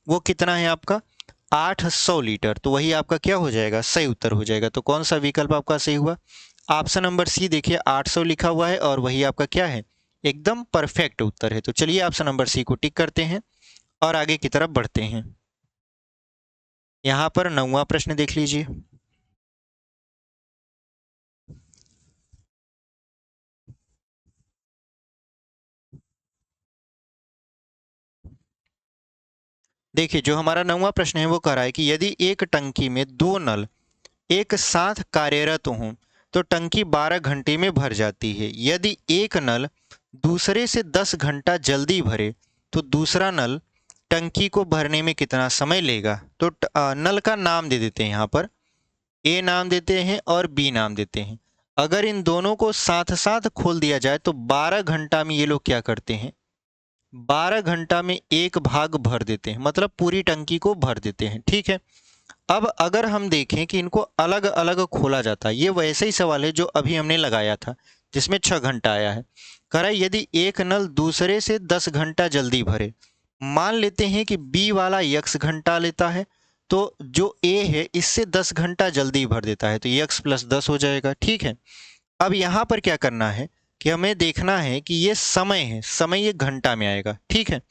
वो कितना है आपका 800 लीटर। तो वही आपका क्या हो जाएगा, सही उत्तर हो जाएगा। तो कौन सा विकल्प आपका सही हुआ, ऑप्शन नंबर सी। देखिए 800 लिखा हुआ है और वही आपका क्या है, एकदम परफेक्ट उत्तर है। तो चलिए ऑप्शन नंबर सी को टिक करते हैं और आगे की तरफ बढ़ते हैं। यहाँ पर 9वां प्रश्न देख लीजिए। देखिए जो हमारा 9वां प्रश्न है वो कह रहा है कि यदि एक टंकी में दो नल एक साथ कार्यरत हों तो टंकी 12 घंटे में भर जाती है। यदि एक नल दूसरे से 10 घंटा जल्दी भरे तो दूसरा नल टंकी को भरने में कितना समय लेगा। तो नल का नाम दे देते हैं, यहाँ पर ए नाम देते हैं और बी नाम देते हैं। अगर इन दोनों को साथ साथ खोल दिया जाए तो 12 घंटा में ये लोग क्या करते हैं, 12 घंटा में एक भाग भर देते हैं, मतलब पूरी टंकी को भर देते हैं। ठीक है, अब अगर हम देखें कि इनको अलग अलग खोला जाता है, ये वैसे ही सवाल है जो अभी हमने लगाया था जिसमें 6 घंटा आया है। कह रहा है यदि एक नल दूसरे से 10 घंटा जल्दी भरे, मान लेते हैं कि बी वाला x घंटा लेता है तो जो ए है इससे 10 घंटा जल्दी भर देता है, तो x प्लस 10 हो जाएगा। ठीक है, अब यहाँ पर क्या करना है कि हमें देखना है कि ये समय है, समय ये घंटा में आएगा। ठीक है,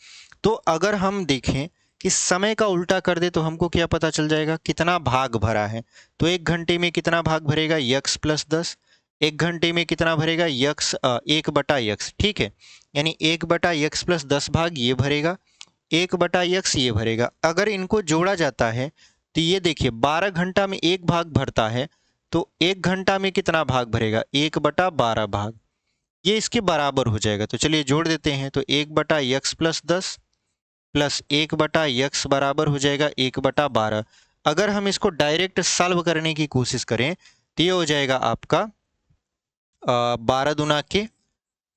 तो अगर हम देखें कि समय का उल्टा कर दे तो हमको क्या पता चल जाएगा, कितना भाग भरा है। तो एक घंटे में कितना भाग भरेगा, x प्लस 10। एक घंटे में कितना भरेगा, x 1/x। ठीक है, यानी 1/x प्लस 10 भाग ये भरेगा, 1/x ये भरेगा। अगर इनको जोड़ा जाता है तो ये देखिए 12 घंटा में एक भाग भरता है तो एक घंटा में कितना भाग भरेगा, 1/12 भाग, ये इसके बराबर हो जाएगा। तो चलिए जोड़ देते हैं, तो 1/x प्लस 10 प्लस 1/x बराबर हो जाएगा 1/12। अगर हम इसको डायरेक्ट सॉल्व करने की कोशिश करें तो ये हो जाएगा आपका 12 दूना के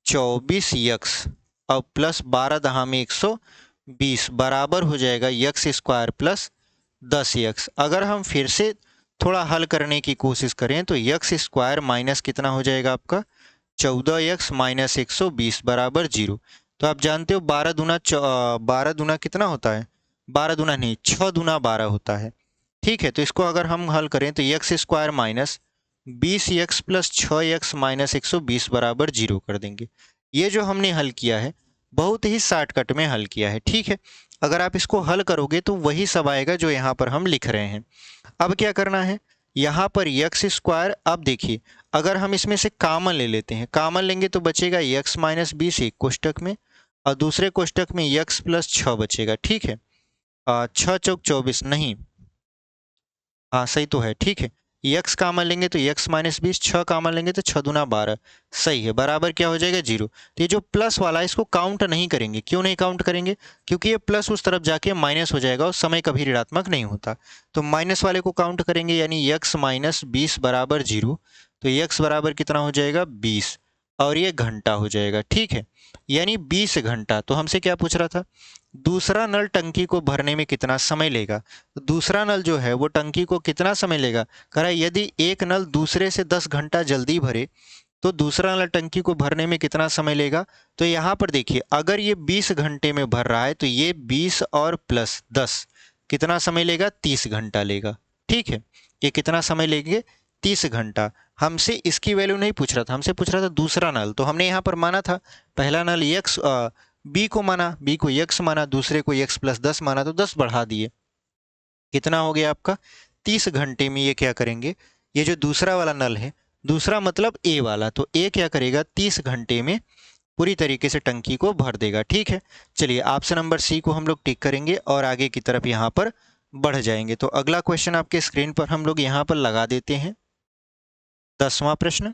24x और प्लस 12 दहा में 120 बराबर हो जाएगा x स्क्वायर प्लस 10x। अगर हम फिर से थोड़ा हल करने की कोशिश करें तो x स्क्वायर माइनस कितना हो जाएगा आपका 14x माइनस 120 बराबर 0। तो आप जानते हो 12 दूना कितना होता है, 12 दूना नहीं 6 दूना 12 होता है। ठीक है, तो इसको अगर हम हल करें तो x square minus 20x plus 6x minus 120 बराबर 0 कर देंगे। ये जो हमने हल किया है बहुत ही शॉर्टकट में हल किया है। ठीक है, अगर आप इसको हल करोगे तो वही सब आएगा जो यहाँ पर हम लिख रहे हैं। अब क्या करना है, यहाँ पर x स्क्वायर, अब देखिए अगर हम इसमें से कामन ले लेते हैं, कामन लेंगे तो बचेगा x माइनस 20 एक कोष्टक में और दूसरे कोष्टक में x प्लस 6 बचेगा। ठीक है, 6 चौक 24 नहीं, हाँ सही तो है। ठीक है, x कामन लेंगे तो x माइनस 20, 6 कामन लेंगे तो 6 दूना 12, सही है, बराबर क्या हो जाएगा 0। तो ये जो प्लस वाला है इसको काउंट नहीं करेंगे। क्यों नहीं काउंट करेंगे, क्योंकि ये प्लस उस तरफ जाके माइनस हो जाएगा और समय कभी ऋणात्मक नहीं होता। तो माइनस वाले को काउंट करेंगे यानी x माइनस 20 बराबर 0। तो x बराबर कितना हो जाएगा 20 और ये घंटा हो जाएगा। ठीक है, यानी 20 घंटा। तो हमसे क्या पूछ रहा था, दूसरा नल टंकी को भरने में कितना समय लेगा। तो दूसरा नल जो है वो टंकी को कितना समय लेगा, कह रहा है यदि एक नल दूसरे से 10 घंटा जल्दी भरे तो दूसरा नल टंकी को भरने में कितना समय लेगा। तो यहाँ पर देखिए अगर ये 20 घंटे में भर रहा है तो ये 20 और प्लस 10 कितना समय लेगा, 30 घंटा लेगा। ठीक है, ये कितना समय लेंगे, 30 घंटा। हमसे इसकी वैल्यू नहीं पूछ रहा था, हमसे पूछ रहा था दूसरा नल। तो हमने यहाँ पर माना था पहला नल x बी को माना, बी को x माना, दूसरे को x प्लस 10 माना तो 10 बढ़ा दिए। कितना हो गया आपका 30 घंटे में ये क्या करेंगे, ये जो दूसरा वाला नल है, दूसरा मतलब ए वाला, तो ए क्या करेगा 30 घंटे में पूरी तरीके से टंकी को भर देगा। ठीक है, चलिए ऑप्शन नंबर सी को हम लोग टिक करेंगे और आगे की तरफ यहाँ पर बढ़ जाएंगे। तो अगला क्वेश्चन आपके स्क्रीन पर हम लोग यहाँ पर लगा देते हैं, 10वां प्रश्न।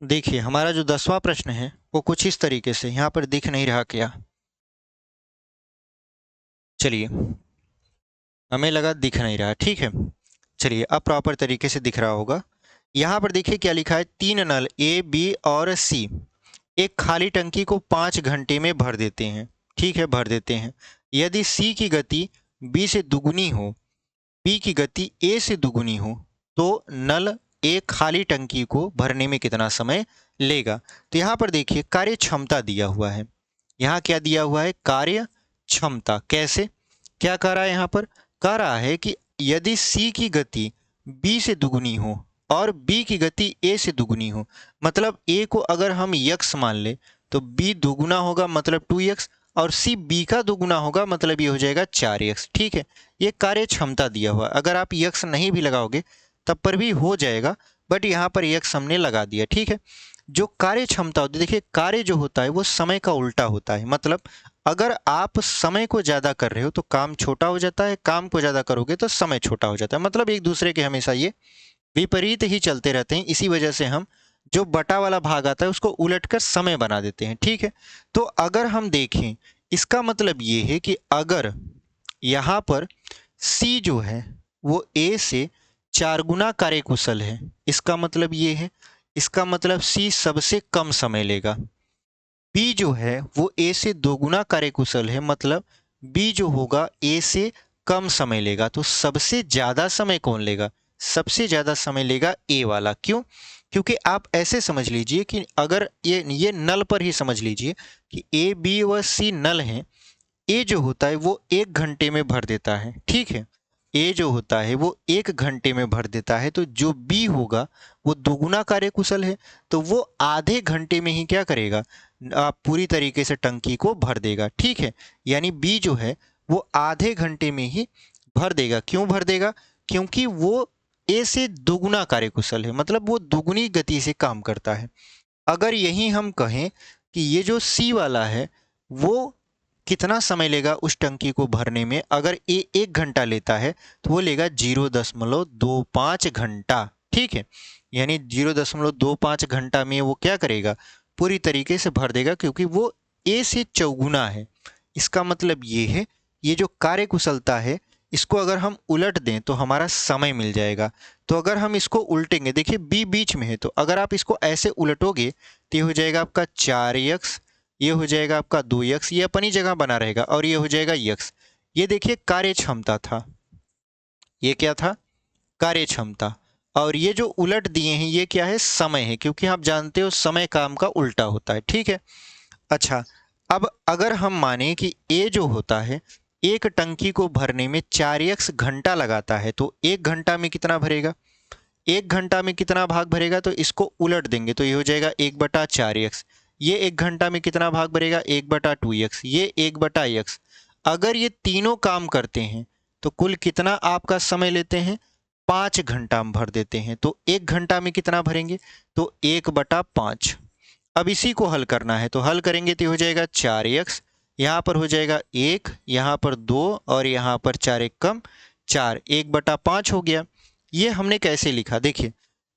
देखिए हमारा जो 10वां प्रश्न है वो कुछ इस तरीके से, यहाँ पर दिख नहीं रहा क्या, चलिए हमें लगा दिख नहीं रहा। ठीक है, चलिए अब प्रॉपर तरीके से दिख रहा होगा। यहाँ पर देखिए क्या लिखा है, 3 नल ए बी और सी एक खाली टंकी को 5 घंटे में भर देते हैं। ठीक है, भर देते हैं। यदि सी की गति बी से दुगुनी हो, बी की गति ए से दुगुनी हो, तो नल एक खाली टंकी को भरने में कितना समय लेगा। तो यहाँ पर देखिए कार्य क्षमता दिया हुआ है। यहाँ क्या दिया हुआ है, कार्य क्षमता। कैसे, क्या कह रहा है यहाँ पर, कह रहा है कि यदि सी की गति बी से दुगुनी हो और बी की गति ए से दुगुनी हो, मतलब ए को अगर हम यक्स मान ले तो बी दुगुना होगा मतलब 2x, और सी बी का दुगुना होगा मतलब ये हो जाएगा 4x। ठीक है, ये कार्य क्षमता दिया हुआ, अगर आप यक्स नहीं भी लगाओगे तब पर भी हो जाएगा, बट यहाँ पर यक्स हमने लगा दिया। ठीक है, जो कार्य क्षमता होती है, देखिए कार्य जो होता है वो समय का उल्टा होता है। मतलब अगर आप समय को ज़्यादा कर रहे हो तो काम छोटा हो जाता है, काम को ज़्यादा करोगे तो समय छोटा हो जाता है। मतलब एक दूसरे के हमेशा ये विपरीत ही चलते रहते हैं। इसी वजह से हम जो बटा वाला भाग आता है उसको उलटकर समय बना देते हैं। ठीक है, तो अगर हम देखें, इसका मतलब ये है कि अगर यहाँ पर C जो है वो A से 4 गुना कार्यकुशल है, इसका मतलब ये है, इसका मतलब C सबसे कम समय लेगा। B जो है वो A से 2 गुना कार्यकुशल है, मतलब B जो होगा A से कम समय लेगा। तो सबसे ज़्यादा समय कौन लेगा, सबसे ज़्यादा समय लेगा A वाला। क्यों, क्योंकि आप ऐसे समझ लीजिए कि अगर ये नल पर ही समझ लीजिए कि A B व C नल हैं। ए जो होता है वो 1 घंटे में भर देता है। ठीक है, ए जो होता है वो 1 घंटे में भर देता है, तो जो बी होगा वो दोगुना कार्यकुशल है, तो वो आधे घंटे में ही क्या करेगा, पूरी तरीके से टंकी को भर देगा। ठीक है, यानी बी जो है वो आधे घंटे में ही भर देगा। क्यों भर देगा, क्योंकि वो ए से दोगुना कार्यकुशल है, मतलब वो दोगुनी गति से काम करता है। अगर यही हम कहें कि ये जो सी वाला है वो कितना समय लेगा उस टंकी को भरने में, अगर ए 1 घंटा लेता है तो वो लेगा 0.25 घंटा। ठीक है, यानी 0.25 घंटा में वो क्या करेगा, पूरी तरीके से भर देगा, क्योंकि वो ए से चौगुना है। इसका मतलब ये है, ये जो कार्यकुशलता है इसको अगर हम उलट दें तो हमारा समय मिल जाएगा। तो अगर हम इसको उल्टेंगे, देखिए बी बीच में है, तो अगर आप इसको ऐसे उलटोगे तो ये हो जाएगा आपका 4x, ये हो जाएगा आपका 2x, ये अपनी जगह बना रहेगा, और ये हो जाएगा x। ये देखिए कार्य क्षमता था, ये क्या था, कार्य क्षमता। और ये जो उलट दिए हैं ये क्या है, समय है, क्योंकि आप जानते हो समय काम का उल्टा होता है। ठीक है, अच्छा, अब अगर हम माने कि ए जो होता है एक टंकी को भरने में 4x घंटा लगाता है, तो 1 घंटा में कितना भरेगा, 1 घंटा में कितना भाग भरेगा, तो इसको उलट देंगे तो ये हो जाएगा 1/4x। ये 1 घंटा में कितना भाग भरेगा, 1/2x, ये 1/x। अगर ये तीनों काम करते हैं तो कुल कितना आपका समय लेते हैं, 5 घंटा में भर देते हैं। तो 1 घंटा में कितना भरेंगे, तो 1/5। अब इसी को हल करना है, तो हल करेंगे तो हो जाएगा 4x, यहाँ पर हो जाएगा 1, यहाँ पर 2, और यहाँ पर 4 एक कम 4, 1/5 हो गया। ये हमने कैसे लिखा, देखिए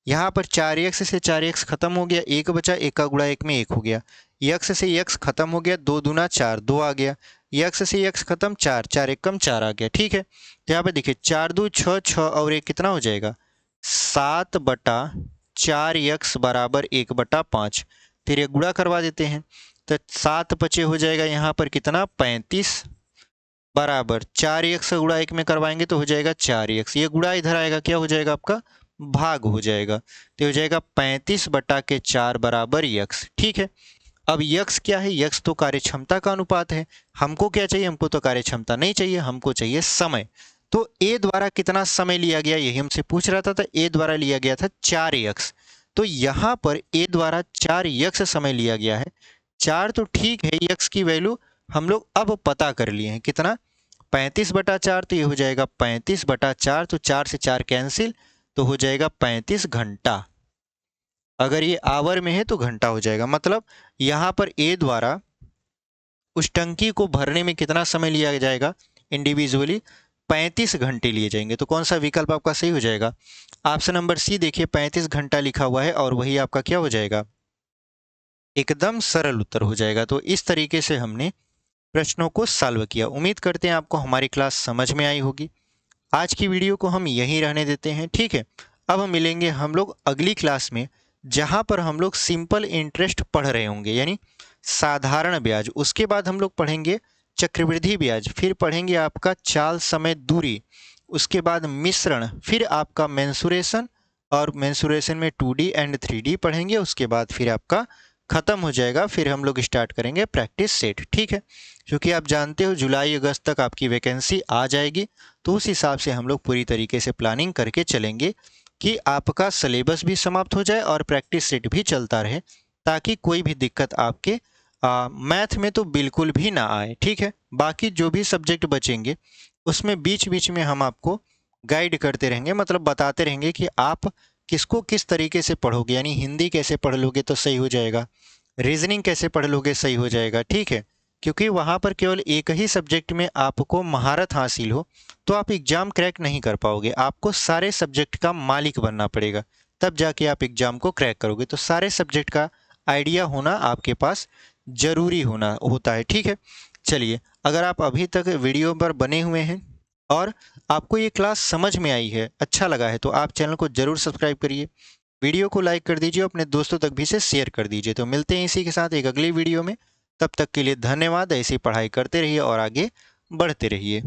यहाँ पर 4x से 4x खत्म हो गया, 1 बचा, 1 का गुणा 1 में 1 हो गया, x से x खत्म हो गया, 2 दूना 4, 2 आ गया, x से x खत्म 4, 4 एक कम 4 आ गया। ठीक है, तो यहाँ पे देखिए 4 2 6, 6 और 1 कितना हो जाएगा, 7/4x बराबर 1/5। फिर ये गुणा करवा देते हैं, तो 7 बचे हो जाएगा यहाँ पर कितना, 35 बराबर 4x का गुणा 1 में करवाएंगे तो हो जाएगा 4x, ये गुणा इधर आएगा, क्या हो जाएगा आपका, भाग हो जाएगा, तो हो जाएगा 35/4 बराबर x। ठीक है, अब x क्या है, x तो कार्य क्षमता का अनुपात है। हमको क्या चाहिए, हमको तो कार्य क्षमता नहीं चाहिए, हमको चाहिए समय। तो a द्वारा कितना समय लिया गया, यही हमसे पूछ रहा था, तो a द्वारा लिया गया था 4x। तो यहाँ पर a द्वारा 4x समय लिया गया है। 4 तो ठीक है, x की वैल्यू हम लोग अब पता कर लिए हैं, कितना, 35/4, तो ये हो जाएगा 35/4, तो 4 से 4 कैंसिल, तो हो जाएगा 35 घंटा। अगर ये आवर में है तो घंटा हो जाएगा। मतलब यहाँ पर ए द्वारा उस टंकी को भरने में कितना समय लिया जाएगा, इंडिविजुअली 35 घंटे लिए जाएंगे। तो कौन सा विकल्प आपका सही हो जाएगा, ऑप्शन नंबर सी। देखिए 35 घंटा लिखा हुआ है और वही आपका क्या हो जाएगा, एकदम सरल उत्तर हो जाएगा। तो इस तरीके से हमने प्रश्नों को सॉल्व किया। उम्मीद करते हैं आपको हमारी क्लास समझ में आई होगी। आज की वीडियो को हम यहीं रहने देते हैं। ठीक है, अब मिलेंगे हम लोग अगली क्लास में, जहाँ पर हम लोग सिंपल इंटरेस्ट पढ़ रहे होंगे, यानी साधारण ब्याज। उसके बाद हम लोग पढ़ेंगे चक्रवृद्धि ब्याज, फिर पढ़ेंगे आपका चाल समय दूरी, उसके बाद मिश्रण, फिर आपका मेंसुरेशन, और मेंसुरेशन में 2D एंड 3D पढ़ेंगे। उसके बाद फिर आपका ख़त्म हो जाएगा, फिर हम लोग स्टार्ट करेंगे प्रैक्टिस सेट। ठीक है, क्योंकि आप जानते हो जुलाई अगस्त तक आपकी वैकेंसी आ जाएगी, तो उस हिसाब से हम लोग पूरी तरीके से प्लानिंग करके चलेंगे कि आपका सिलेबस भी समाप्त हो जाए और प्रैक्टिस सेट भी चलता रहे, ताकि कोई भी दिक्कत आपके मैथ में तो बिल्कुल भी ना आए। ठीक है, बाकी जो भी सब्जेक्ट बचेंगे उसमें बीच बीच में हम आपको गाइड करते रहेंगे, मतलब बताते रहेंगे कि आप किसको किस तरीके से पढ़ोगे, यानी हिंदी कैसे पढ़ लोगे तो सही हो जाएगा, रीजनिंग कैसे पढ़ लोगे सही हो जाएगा। ठीक है, क्योंकि वहाँ पर केवल एक ही सब्जेक्ट में आपको महारत हासिल हो तो आप एग्ज़ाम क्रैक नहीं कर पाओगे, आपको सारे सब्जेक्ट का मालिक बनना पड़ेगा, तब जाके आप एग्ज़ाम को क्रैक करोगे। तो सारे सब्जेक्ट का आइडिया होना आपके पास ज़रूरी होता है। ठीक है, चलिए, अगर आप अभी तक वीडियो पर बने हुए हैं और आपको ये क्लास समझ में आई है, अच्छा लगा है, तो आप चैनल को ज़रूर सब्सक्राइब करिए, वीडियो को लाइक कर दीजिए, अपने दोस्तों तक भी इसे शेयर कर दीजिए। तो मिलते हैं इसी के साथ एक अगली वीडियो में, तब तक के लिए धन्यवाद। ऐसी पढ़ाई करते रहिए और आगे बढ़ते रहिए।